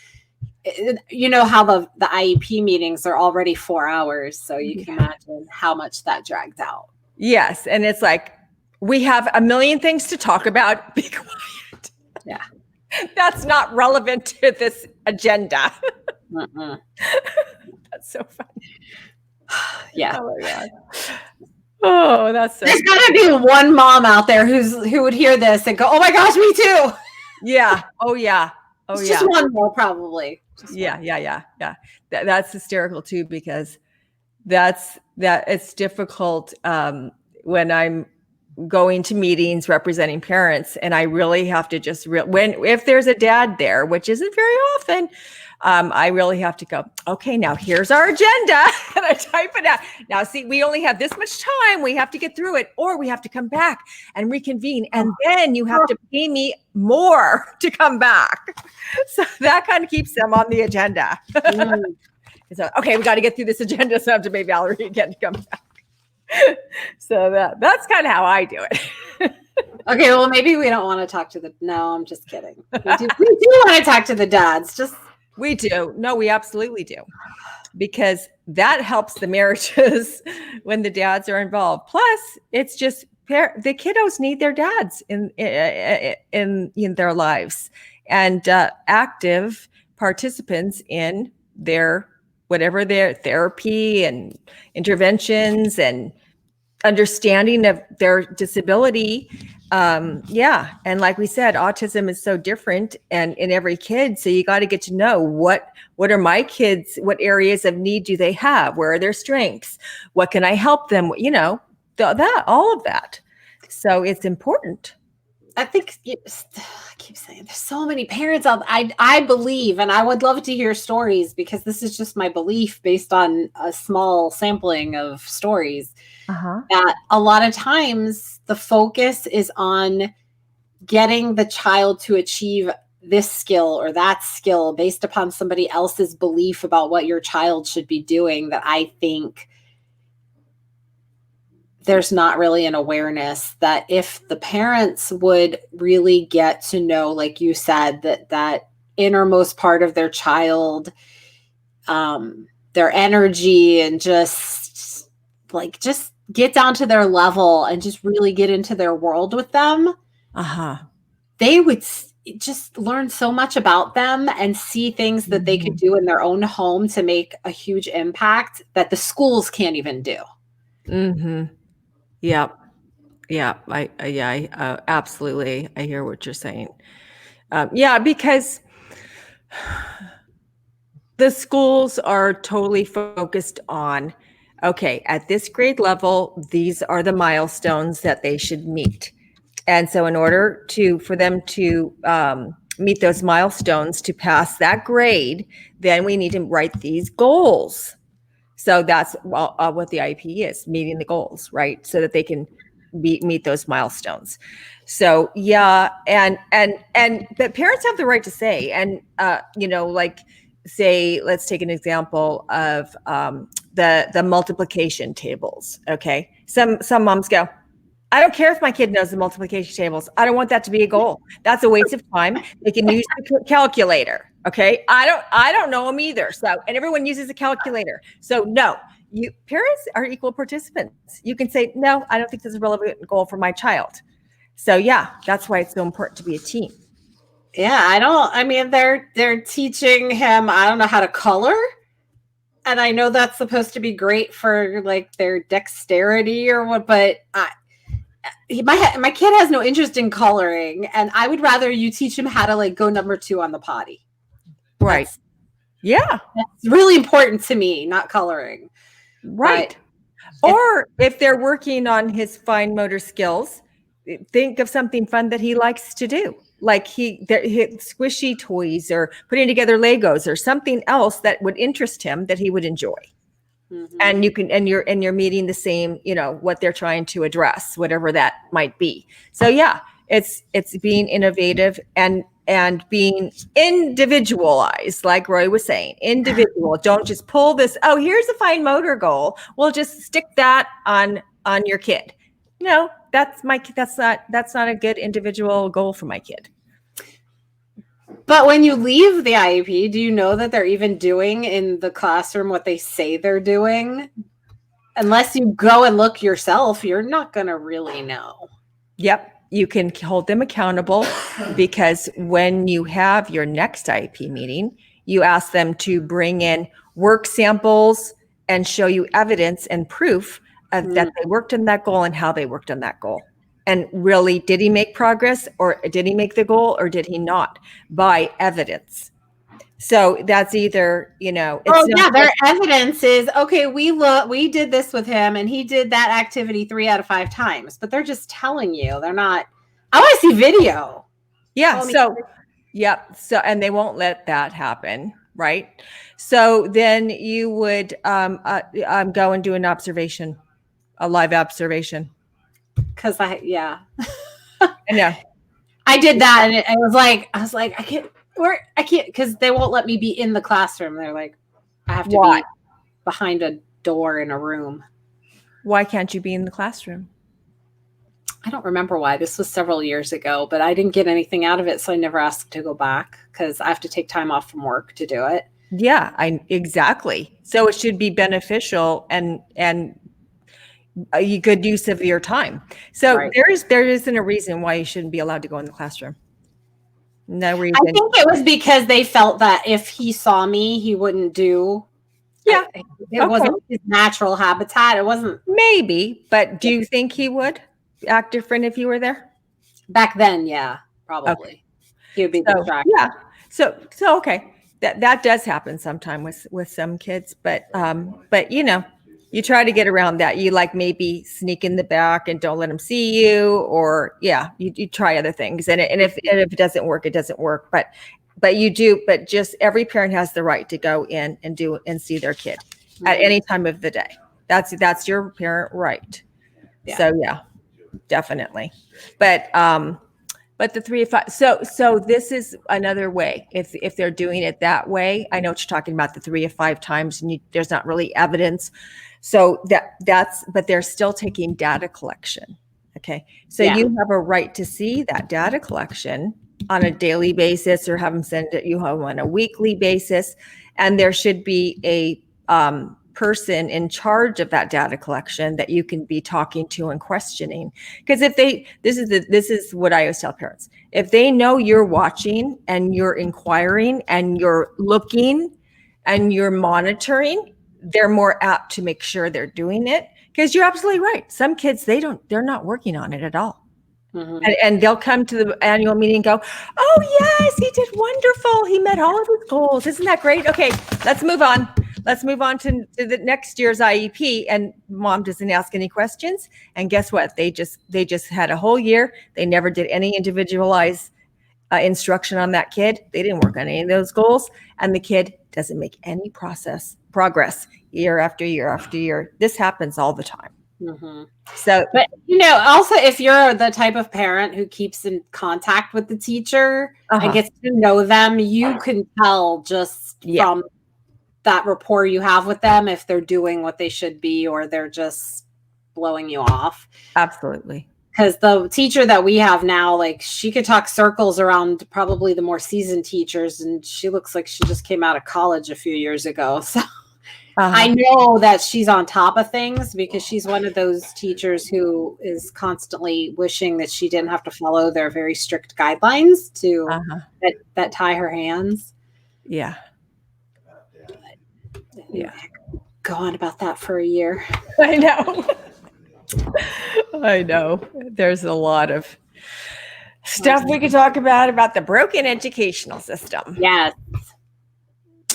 you know how the IEP meetings are already 4 hours, so you can imagine how much that dragged out. Yes, and it's like, we have a million things to talk about. Be quiet. Yeah. That's not relevant to this agenda. so funny. Yeah. Oh my God. Oh, that's so There's gotta be one mom out there who would hear this and go, "Oh my gosh, me too." yeah. Oh yeah. Oh It's yeah. just one more, probably. Just Yeah. one. Yeah. That's hysterical too, because it's difficult when I'm going to meetings representing parents, and I really have to just if there's a dad there, which isn't very often, I really have to go, okay, now here's our agenda, and I type it out. Now, see, we only have this much time. We have to get through it, or we have to come back and reconvene, and then you have to pay me more to come back. So that kind of keeps them on the agenda. So, okay, we got to get through this agenda, so I have to pay Valerie again to come back. So that's kind of how I do it. Okay, well, maybe we don't want to talk to no, I'm just kidding. We do want to talk to the dads. We do. No, we absolutely do. Because that helps the marriages when the dads are involved. Plus, it's just the kiddos need their dads in their lives, and active participants in their whatever their therapy and interventions and understanding of their disability. And like we said, autism is so different and in every kid. So you got to get to know what are my kids, what areas of need do they have? Where are their strengths? What can I help them? All of that. So it's important. I think I keep saying there's so many parents out. I believe, and I would love to hear stories, because this is just my belief based on a small sampling of stories. That a lot of times the focus is on getting the child to achieve this skill or that skill based upon somebody else's belief about what your child should be doing, that I think there's not really an awareness that if the parents would really get to know, like you said, that innermost part of their child, their energy, and just get down to their level and just really get into their world with them, they would just learn so much about them and see things that they could do in their own home to make a huge impact that the schools can't even do. Yeah. I absolutely. I hear what you're saying. Because the schools are totally focused on, okay, at this grade level, these are the milestones that they should meet. And so in order for them to meet those milestones to pass that grade, then we need to write these goals. So that's what the IEP is, meeting the goals, right? So that they can meet those milestones. So but parents have the right to say, and say, let's take an example of the multiplication tables. Okay, some moms go, I don't care if my kid knows the multiplication tables. I don't want that to be a goal. That's a waste of time. They can use the calculator. Okay. I don't know them either. So, and everyone uses a calculator. So no, parents are equal participants. You can say, no, I don't think this is a relevant goal for my child. So that's why it's so important to be a team. They're teaching him, I don't know, how to color. And I know that's supposed to be great for like their dexterity or what, but my kid has no interest in coloring, and I would rather you teach him how to like go number 2 on the potty. Right. That's really important to me, not coloring. Right. Or if they're working on his fine motor skills, think of something fun that he likes to do. Like squishy toys or putting together Legos or something else that would interest him that he would enjoy. And you're meeting the same, what they're trying to address, whatever that might be. So it's being innovative and being individualized, like Roy was saying, individual. Don't just pull this, here's a fine motor goal. We'll just stick that on your kid. No, that's not a good individual goal for my kid. But when you leave the IEP, do you know that they're even doing in the classroom what they say they're doing? Unless you go and look yourself, you're not going to really know. Yep. You can hold them accountable, because when you have your next IEP meeting, you ask them to bring in work samples and show you evidence and proof of that they worked on that goal and how they worked on that goal. And really, did he make progress, or did he make the goal, or did he not? By evidence. So that's either, their evidence is, okay, we did this with him and he did that activity 3 out of 5 times, but they're just telling you. They're not, I want to see video. Yeah. So, and they won't let that happen. Right. So then you would go and do an observation, a live observation. Cause I know. I did that, and I was like, I can't, because they won't let me be in the classroom. They're like, I have to be behind a door in a room. Why can't you be in the classroom? I don't remember why. This was several years ago, but I didn't get anything out of it, so I never asked to go back because I have to take time off from work to do it. Yeah, exactly. So it should be beneficial and a good use of your time. So there isn't a reason why you shouldn't be allowed to go in the classroom. No reason. I think it was because they felt that if he saw me, he wouldn't do. Yeah. It wasn't his natural habitat. It wasn't. Maybe, but do you think he would act different if you were there? Back then, yeah, probably. Okay. He would be distracted. Yeah. So okay. That does happen sometime with some kids, but you try to get around that. You maybe sneak in the back and don't let them see you, or you try other things. And if it doesn't work, it doesn't work. But you do. But just every parent has the right to go in and see their kid at any time of the day. That's your parent right. Yeah. So definitely. But the 3 of 5. So this is another way. If they're doing it that way, I know what you're talking about, the 3 of 5 times, and there's not really evidence. So but they're still taking data collection. Okay. So you have a right to see that data collection on a daily basis, or have them send it you home on a weekly basis. And there should be a person in charge of that data collection that you can be talking to and questioning. Because this is what I always tell parents. If they know you're watching and you're inquiring and you're looking and you're monitoring, they're more apt to make sure they're doing it. Because you're absolutely right. Some kids, they're not working on it at all. Mm-hmm. And they'll come to the annual meeting and go, oh yes, he did wonderful. He met all of his goals. Isn't that great? Okay, let's move on. Let's move on to the next year's IEP. And mom doesn't ask any questions. And guess what? They just had a whole year. They never did any individualized instruction on that kid. They didn't work on any of those goals. And the kid doesn't make any progress year after year after year. This happens all the time. Mm-hmm. So, but also if you're the type of parent who keeps in contact with the teacher and gets to know them, you can tell just from that rapport you have with them if they're doing what they should be or they're just blowing you off. Absolutely. Because the teacher that we have now, she could talk circles around probably the more seasoned teachers, and she looks like she just came out of college a few years ago. So I know that she's on top of things because she's one of those teachers who is constantly wishing that she didn't have to follow their very strict guidelines that tie her hands. Yeah. Go on about that for a year. I know. There's a lot of stuff we could talk about the broken educational system. Yes.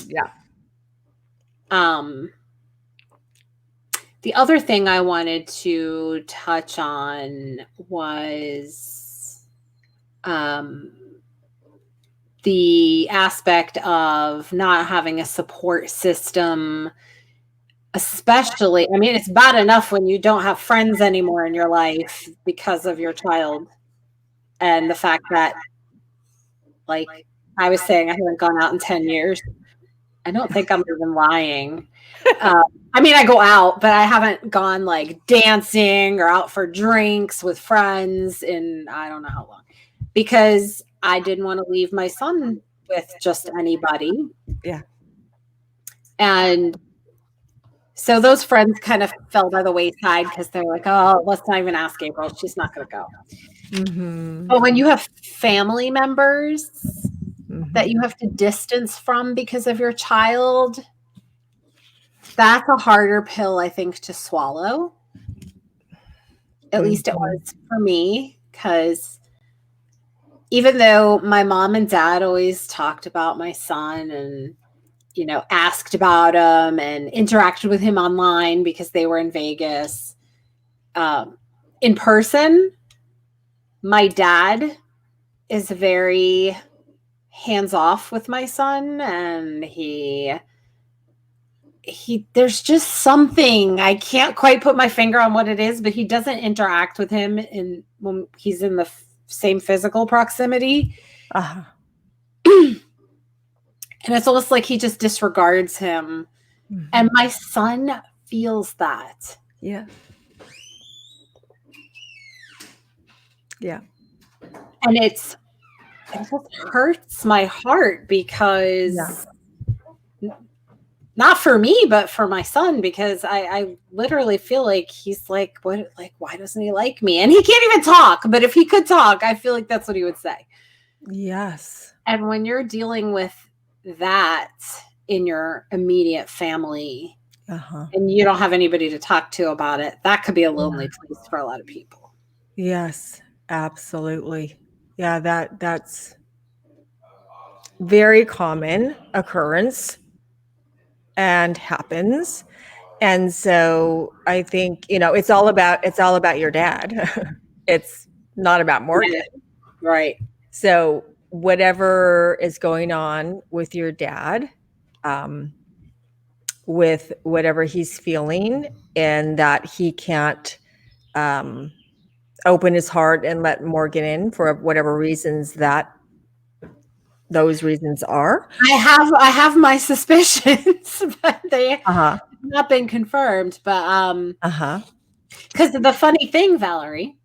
Yeah. The other thing I wanted to touch on was the aspect of not having a support system, especially, it's bad enough when you don't have friends anymore in your life because of your child. And the fact that, I was saying, I haven't gone out in 10 years. I don't think I'm even lying. I go out, but I haven't gone dancing or out for drinks with friends in I don't know how long, because I didn't want to leave my son with just anybody. Yeah. And so those friends kind of fell by the wayside because they're like, oh, let's not even ask April. She's not going to go. Mm-hmm. But when you have family members that you have to distance from because of your child, that's a harder pill, I think, to swallow. At least it was for me, because even though my mom and dad always talked about my son and, you know, asked about him and interacted with him online because they were in Vegas, in person, my dad is very hands off with my son, and he there's just something, I can't quite put my finger on what it is, but he doesn't interact with him when he's in the same physical proximity. Uh-huh. And it's almost like he just disregards him. Mm-hmm. And my son feels that. Yeah. Yeah. And it just hurts my heart because not for me, but for my son, because I literally feel like he's like, what, like, why doesn't he like me? And he can't even talk, but if he could talk, I feel like that's what he would say. Yes. And when you're dealing with that in your immediate family, and you don't have anybody to talk to about it, that could be a lonely place for a lot of people. Yes, absolutely. Yeah, that's very common occurrence and happens. And so I think, you know, it's all about your dad. It's not about Morgan. Right. So whatever is going on with your dad, with whatever he's feeling, and that he can't open his heart and let Morgan in for whatever reasons those reasons are. I have my suspicions, but they have not been confirmed. But because the funny thing, Valerie,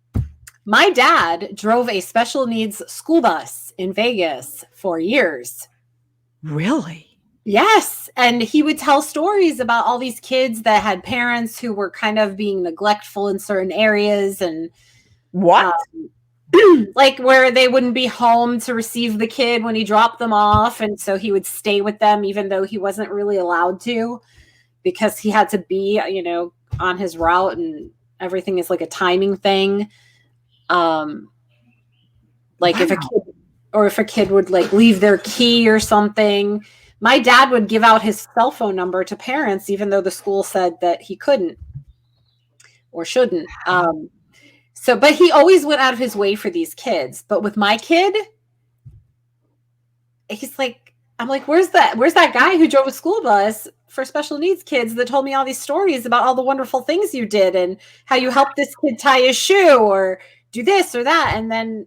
my dad drove a special needs school bus in Vegas for years. Really? Yes. And he would tell stories about all these kids that had parents who were kind of being neglectful in certain areas. And what? Like where they wouldn't be home to receive the kid when he dropped them off. And so he would stay with them, even though he wasn't really allowed to, because he had to be, you know, on his route, and everything is like a timing thing. Like if a kid would like leave their key or something, my dad would give out his cell phone number to parents, even though the school said that he couldn't or shouldn't. So, but he always went out of his way for these kids. But with my kid, he's like, I'm like, where's that guy who drove a school bus for special needs kids that told me all these stories about all the wonderful things you did and how you helped this kid tie his shoe or do this or that. And then,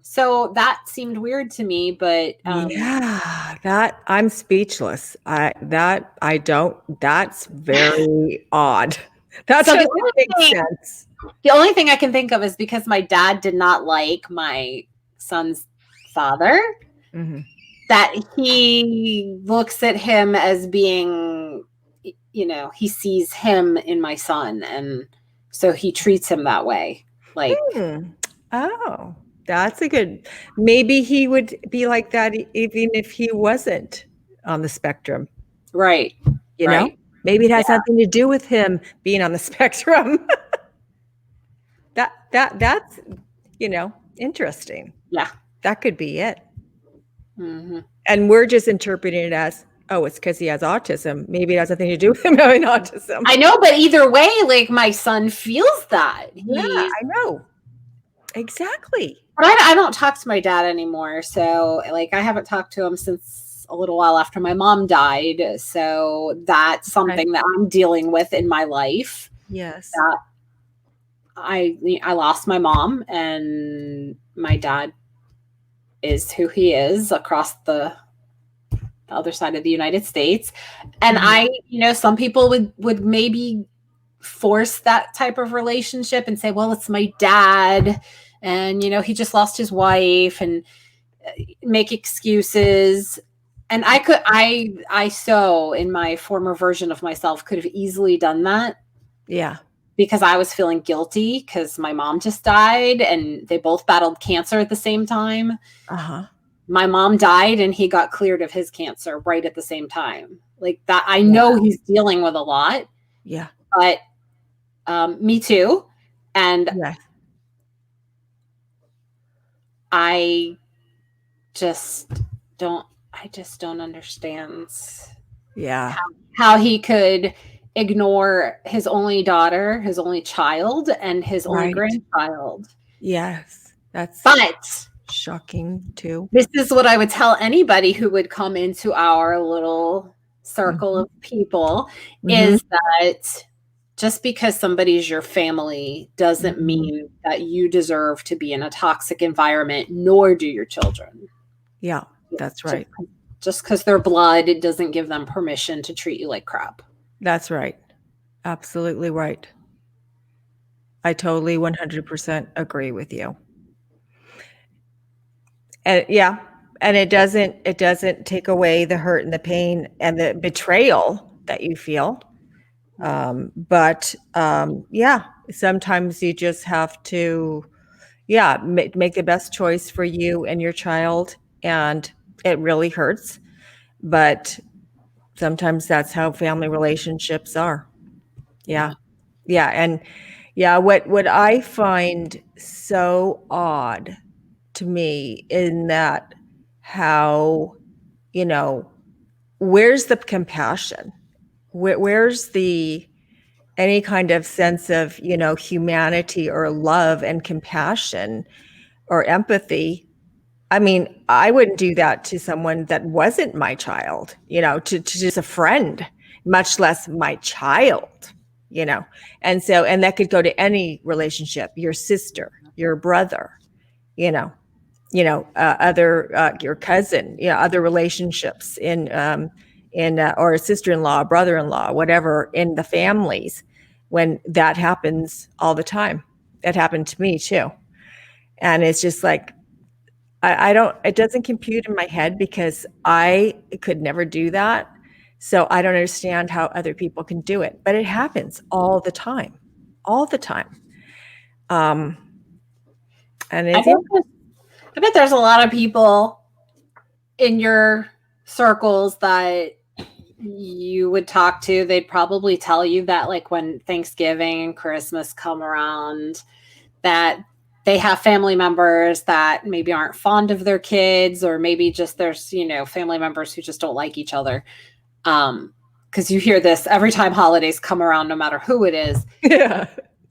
so that seemed weird to me, but that I'm speechless. That's very odd. That so doesn't make sense. The only thing I can think of is because my dad did not like my son's father, that he looks at him as being, you know, he sees him in my son. And so he treats him that way. Like, oh, that's a good, maybe he would be like that even if he wasn't on the spectrum. Right. You know, maybe it has something to do with him being on the spectrum. That's, you know, interesting. Yeah. That could be it. And we're just interpreting it as, oh, it's because he has autism. Maybe it has nothing to do with him having autism. I know, but either way, like my son feels that. Yeah, I know. Exactly. But I don't talk to my dad anymore. So like I haven't talked to him since a little while after my mom died. So that's something that I'm dealing with in my life. Yes. That I lost my mom, and my dad is who he is across the other side of the United States. And I, you know, some people would maybe force that type of relationship and say, well, it's my dad, and, you know, he just lost his wife, and make excuses. And I so in my former version of myself could have easily done that. Yeah. Because I was feeling guilty because my mom just died and they both battled cancer at the same time. My mom died and he got cleared of his cancer right at the same time. Like that, I know he's dealing with a lot. Yeah. But me too. And Yes. I just don't understand Yeah. how he could ignore his only daughter, his only child, and his only Right. grandchild. Yes. That's But shocking too. this is what I would tell anybody who would come into our little circle of people is that just because somebody's your family doesn't mean that you deserve to be in a toxic environment, nor do your children. Yeah, that's right. Just because they're blood, it doesn't give them permission to treat you like crap. That's right. Absolutely right. I totally 100% agree with you. And yeah, and it doesn't take away the hurt and the pain and the betrayal that you feel. But yeah, sometimes you just have to, yeah, make the best choice for you and your child, and it really hurts. But sometimes that's how family relationships are. Yeah. Yeah. And yeah, what I find so odd to me in that how, you know, where's the compassion? Where's the any kind of sense of, you know, humanity or love and compassion or empathy? I mean, I wouldn't do that to someone that wasn't my child, you know, to just a friend, much less my child, you know. And so, and that could go to any relationship, your sister, your brother, you know, other, your cousin, you know, other relationships or a sister-in-law, brother-in-law, whatever in the families, when that happens all the time. It happened to me too. And it's just like, I don't, it doesn't compute in my head because I could never do that. So I don't understand how other people can do it, but it happens all the time, all the time. And I bet there's a lot of people in your circles that you would talk to. They'd probably tell you that, like, when Thanksgiving and Christmas come around, that they have family members that maybe aren't fond of their kids, or maybe just there's, you know, family members who just don't like each other. Because you hear this every time holidays come around, no matter who it is. yeah.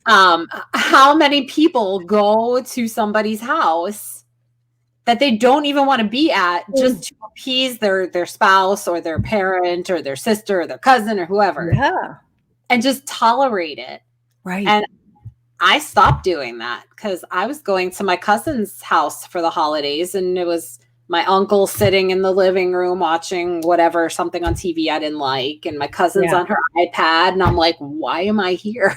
How many people go to somebody's house that they don't even want to be at just to appease their spouse or their parent or their sister or their cousin or whoever, and just tolerate it. Right. And I stopped doing that because I was going to my cousin's house for the holidays, and it was my uncle sitting in the living room watching whatever, something on TV I didn't like, and my cousin's on her iPad, and I'm like, why am I here?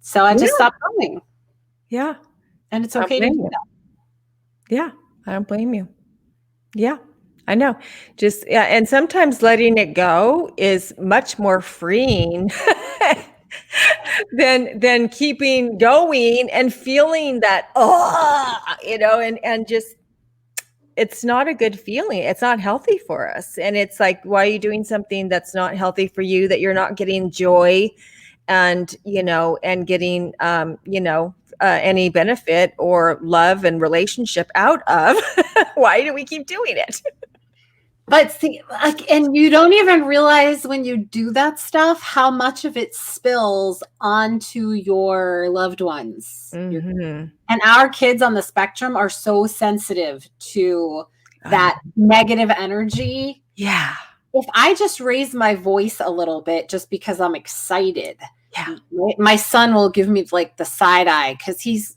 So I just stopped going. Yeah. And it's okay to do that. Yeah, I don't blame you. Yeah, I know. Just, yeah, and sometimes letting it go is much more freeing than keeping going and feeling that, you know, and just, it's not a good feeling. It's not healthy for us. And it's like, why are you doing something that's not healthy for you, that you're not getting joy and, you know, and getting, you know, any benefit or love and relationship out of? Why do we keep doing it? But see, like, and you don't even realize when you do that stuff how much of it spills onto your loved ones. And our kids on the spectrum are so sensitive to that negative energy. Yeah. If I just raise my voice a little bit just because I'm excited, my son will give me like the side eye, because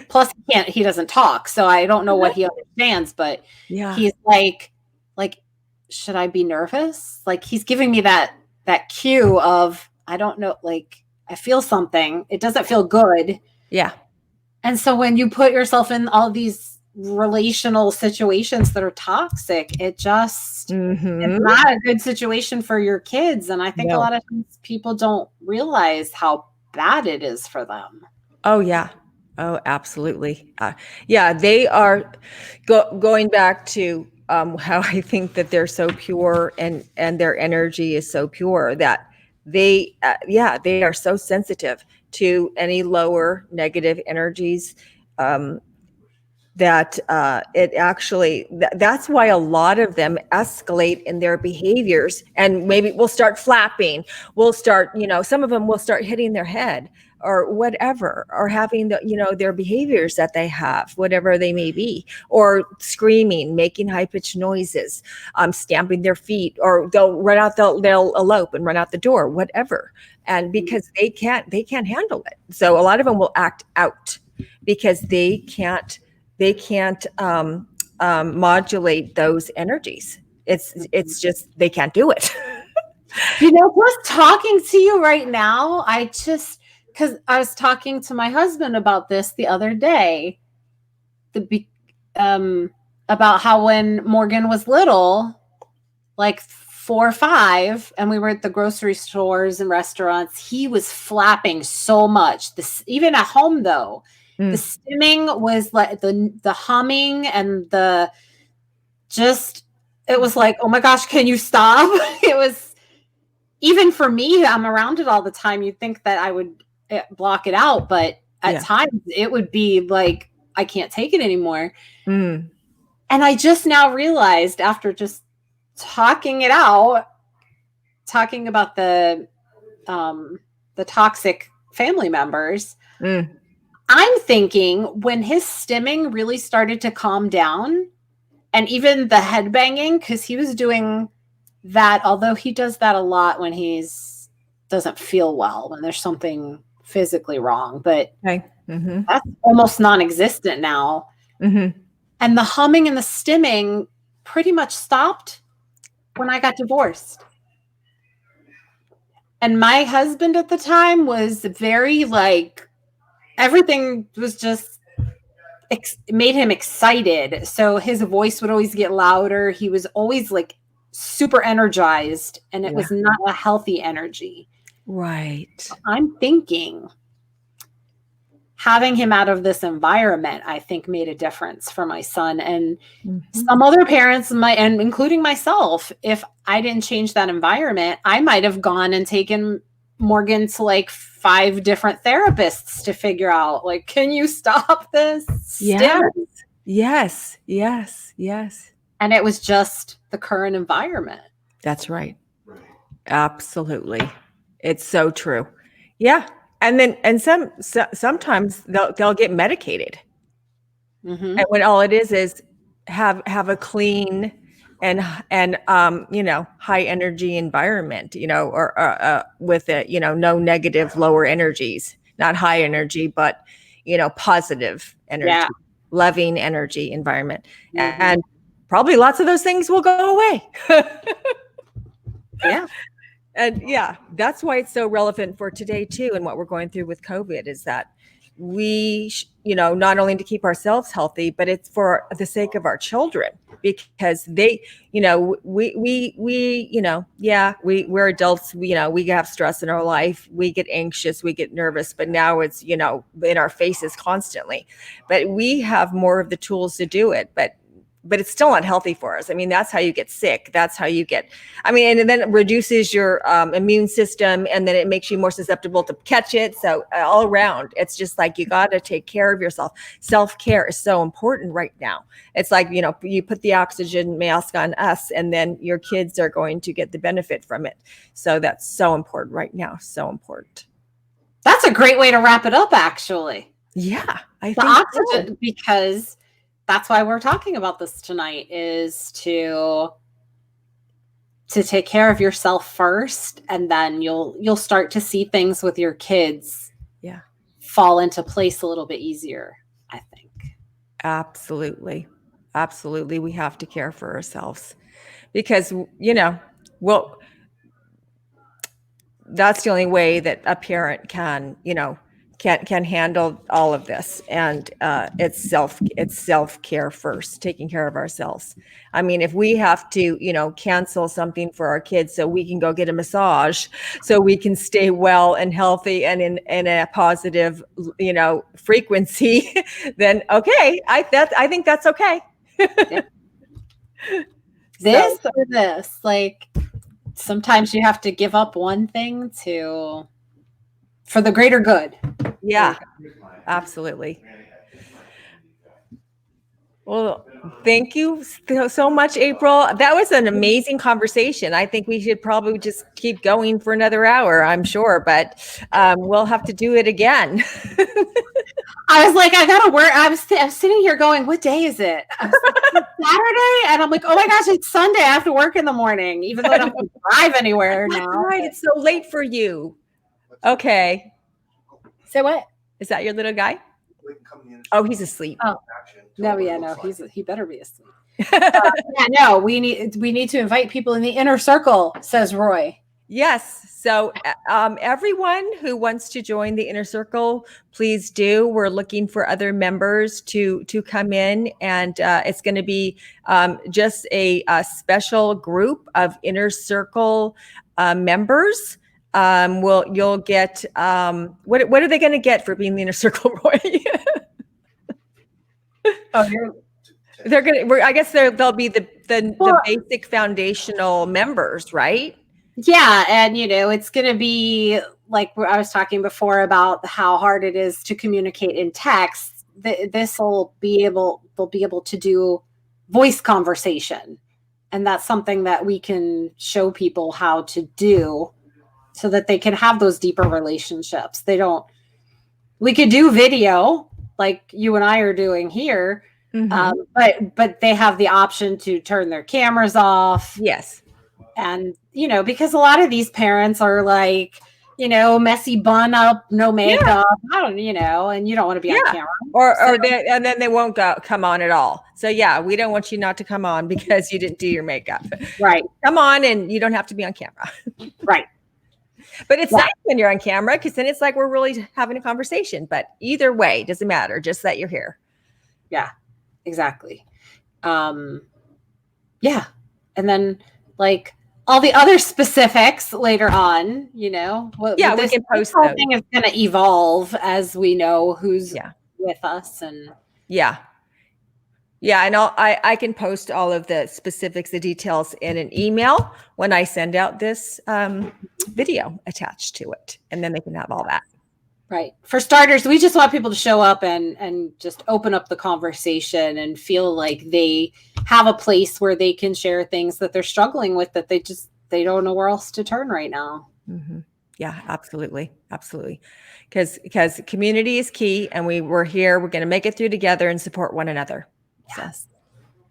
plus he doesn't talk, so I don't know what he understands, but he's like, should I be nervous? Like, he's giving me that cue of, I don't know, like, I feel something. It doesn't feel good. Yeah. And so when you put yourself in all these relational situations that are toxic, it just it's not a good situation for your kids. And I think a lot of times people don't realize how bad it is for them. Oh, yeah. Oh, absolutely. Yeah, they are going back to how I think that they're so pure and their energy is so pure that they are so sensitive to any lower negative energies, that it actually that's why a lot of them escalate in their behaviors, and maybe we'll start flapping, we'll start, some of them will start hitting their head or whatever, or having their behaviors that they have, whatever they may be, or screaming, making high-pitched noises, stamping their feet, or they'll run out, they'll elope and run out the door, whatever. And because they can't handle it, so a lot of them will act out because they can't modulate those energies. It's just they can't do it. Just talking to you right now, because I was talking to my husband about this the other day, about how when Morgan was little, like 4 or 5, and we were at the grocery stores and restaurants, he was flapping so much. Even at home though, the stimming was like the humming and it was like, oh my gosh, can you stop? It was, even for me, I'm around it all the time. You'd think that I would block it out, but at times it would be like, I can't take it anymore. And I just now realized, after just talking it out, talking about the toxic family members, I'm thinking when his stimming really started to calm down, and even the head banging, because he was doing that, although he does that a lot when doesn't feel well, when there's something physically wrong, but that's almost non-existent now. And the humming and the stimming pretty much stopped when I got divorced. And my husband at the time was very like, everything was just made him excited. So his voice would always get louder. He was always like super energized, and it was not a healthy energy. Right. I'm thinking having him out of this environment, I think, made a difference for my son and some other parents, and including myself. If I didn't change that environment, I might have gone and taken Morgan to like 5 different therapists to figure out, like, can you stop this? Yes. And it was just the current environment. That's right. Absolutely. It's so true. Yeah. And sometimes they'll get medicated. And when all it is have a clean and high energy environment, or with no negative lower energies, not high energy, but positive energy, loving energy environment. And probably lots of those things will go away. And that's why it's so relevant for today too. And what we're going through with COVID is that we, not only to keep ourselves healthy, but it's for the sake of our children, because they, we're adults, we have stress in our life. We get anxious, we get nervous, but now it's, in our faces constantly, but we have more of the tools to do it. But it's still not healthy for us. I mean, that's how you get sick. That's how you get, and then it reduces your immune system, and then it makes you more susceptible to catch it. So all around, it's just like, you got to take care of yourself. Self-care is so important right now. It's like, you put the oxygen mask on us, and then your kids are going to get the benefit from it. So that's so important right now. So important. That's a great way to wrap it up, actually. Yeah. I think oxygen, because that's why we're talking about this tonight, is to take care of yourself first, and then you'll start to see things with your kids fall into place a little bit easier, I think. Absolutely. We have to care for ourselves, because that's the only way that a parent can handle all of this. And it's self-care first, taking care of ourselves. I mean, if we have to, cancel something for our kids so we can go get a massage, so we can stay well and healthy and in a positive, frequency, then okay, I think that's okay. This or this, like sometimes you have to give up one thing for the greater good. Yeah, absolutely. Well, thank you so much, April. That was an amazing conversation. I think we should probably just keep going for another hour, I'm sure, but we'll have to do it again. I was like, I gotta work. I was sitting here going, what day is it? I was like, it's Saturday? And I'm like, oh my gosh, it's Sunday. I have to work in the morning, even though I don't drive anywhere now. Right, it's so late for you. Okay. Say what? Is that your little guy? Oh, he's asleep. Oh. No, he better be asleep. No, we need to invite people in the inner circle, says Roy. Yes. So everyone who wants to join the inner circle, please do. We're looking for other members to come in, and it's going to be just a special group of inner circle members. You'll get what are they going to get for being the inner circle, Roy? They're gonna. I guess they'll be the basic foundational members, right? Yeah, and it's going to be like I was talking before about how hard it is to communicate in text. They'll be able to do voice conversation, and that's something that we can show people how to do, so that they can have those deeper relationships. We could do video like you and I are doing here. Mm-hmm. But they have the option to turn their cameras off. Yes. And, because a lot of these parents are like, messy bun up, no makeup, and you don't want to be on camera. And then they won't come on at all. So yeah, we don't want you not to come on because you didn't do your makeup. Right. Come on and you don't have to be on camera. Right. But it's nice when you're on camera because then it's like we're really having a conversation. But either way, doesn't matter. Just that you're here. Yeah. Exactly. Yeah. And then like all the other specifics later on, we can post those. Thing is going to evolve as we know who's with us. And yeah. And I can post all of the specifics, the details in an email when I send out this video attached to it. And then they can have all that. Right. For starters, we just want people to show up and just open up the conversation and feel like they have a place where they can share things that they're struggling with, that they don't know where else to turn right now. Mm-hmm. Yeah, absolutely. Absolutely. Because community is key, and we're here. We're going to make it through together and support one another. Yes.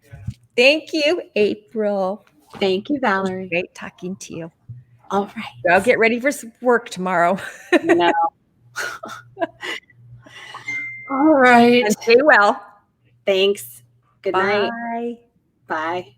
So, thank you, April. Thank you, Valerie. Great talking to you. All right. I'll get ready for work tomorrow. No. All right. And stay well. Thanks. Good night. Bye. Bye.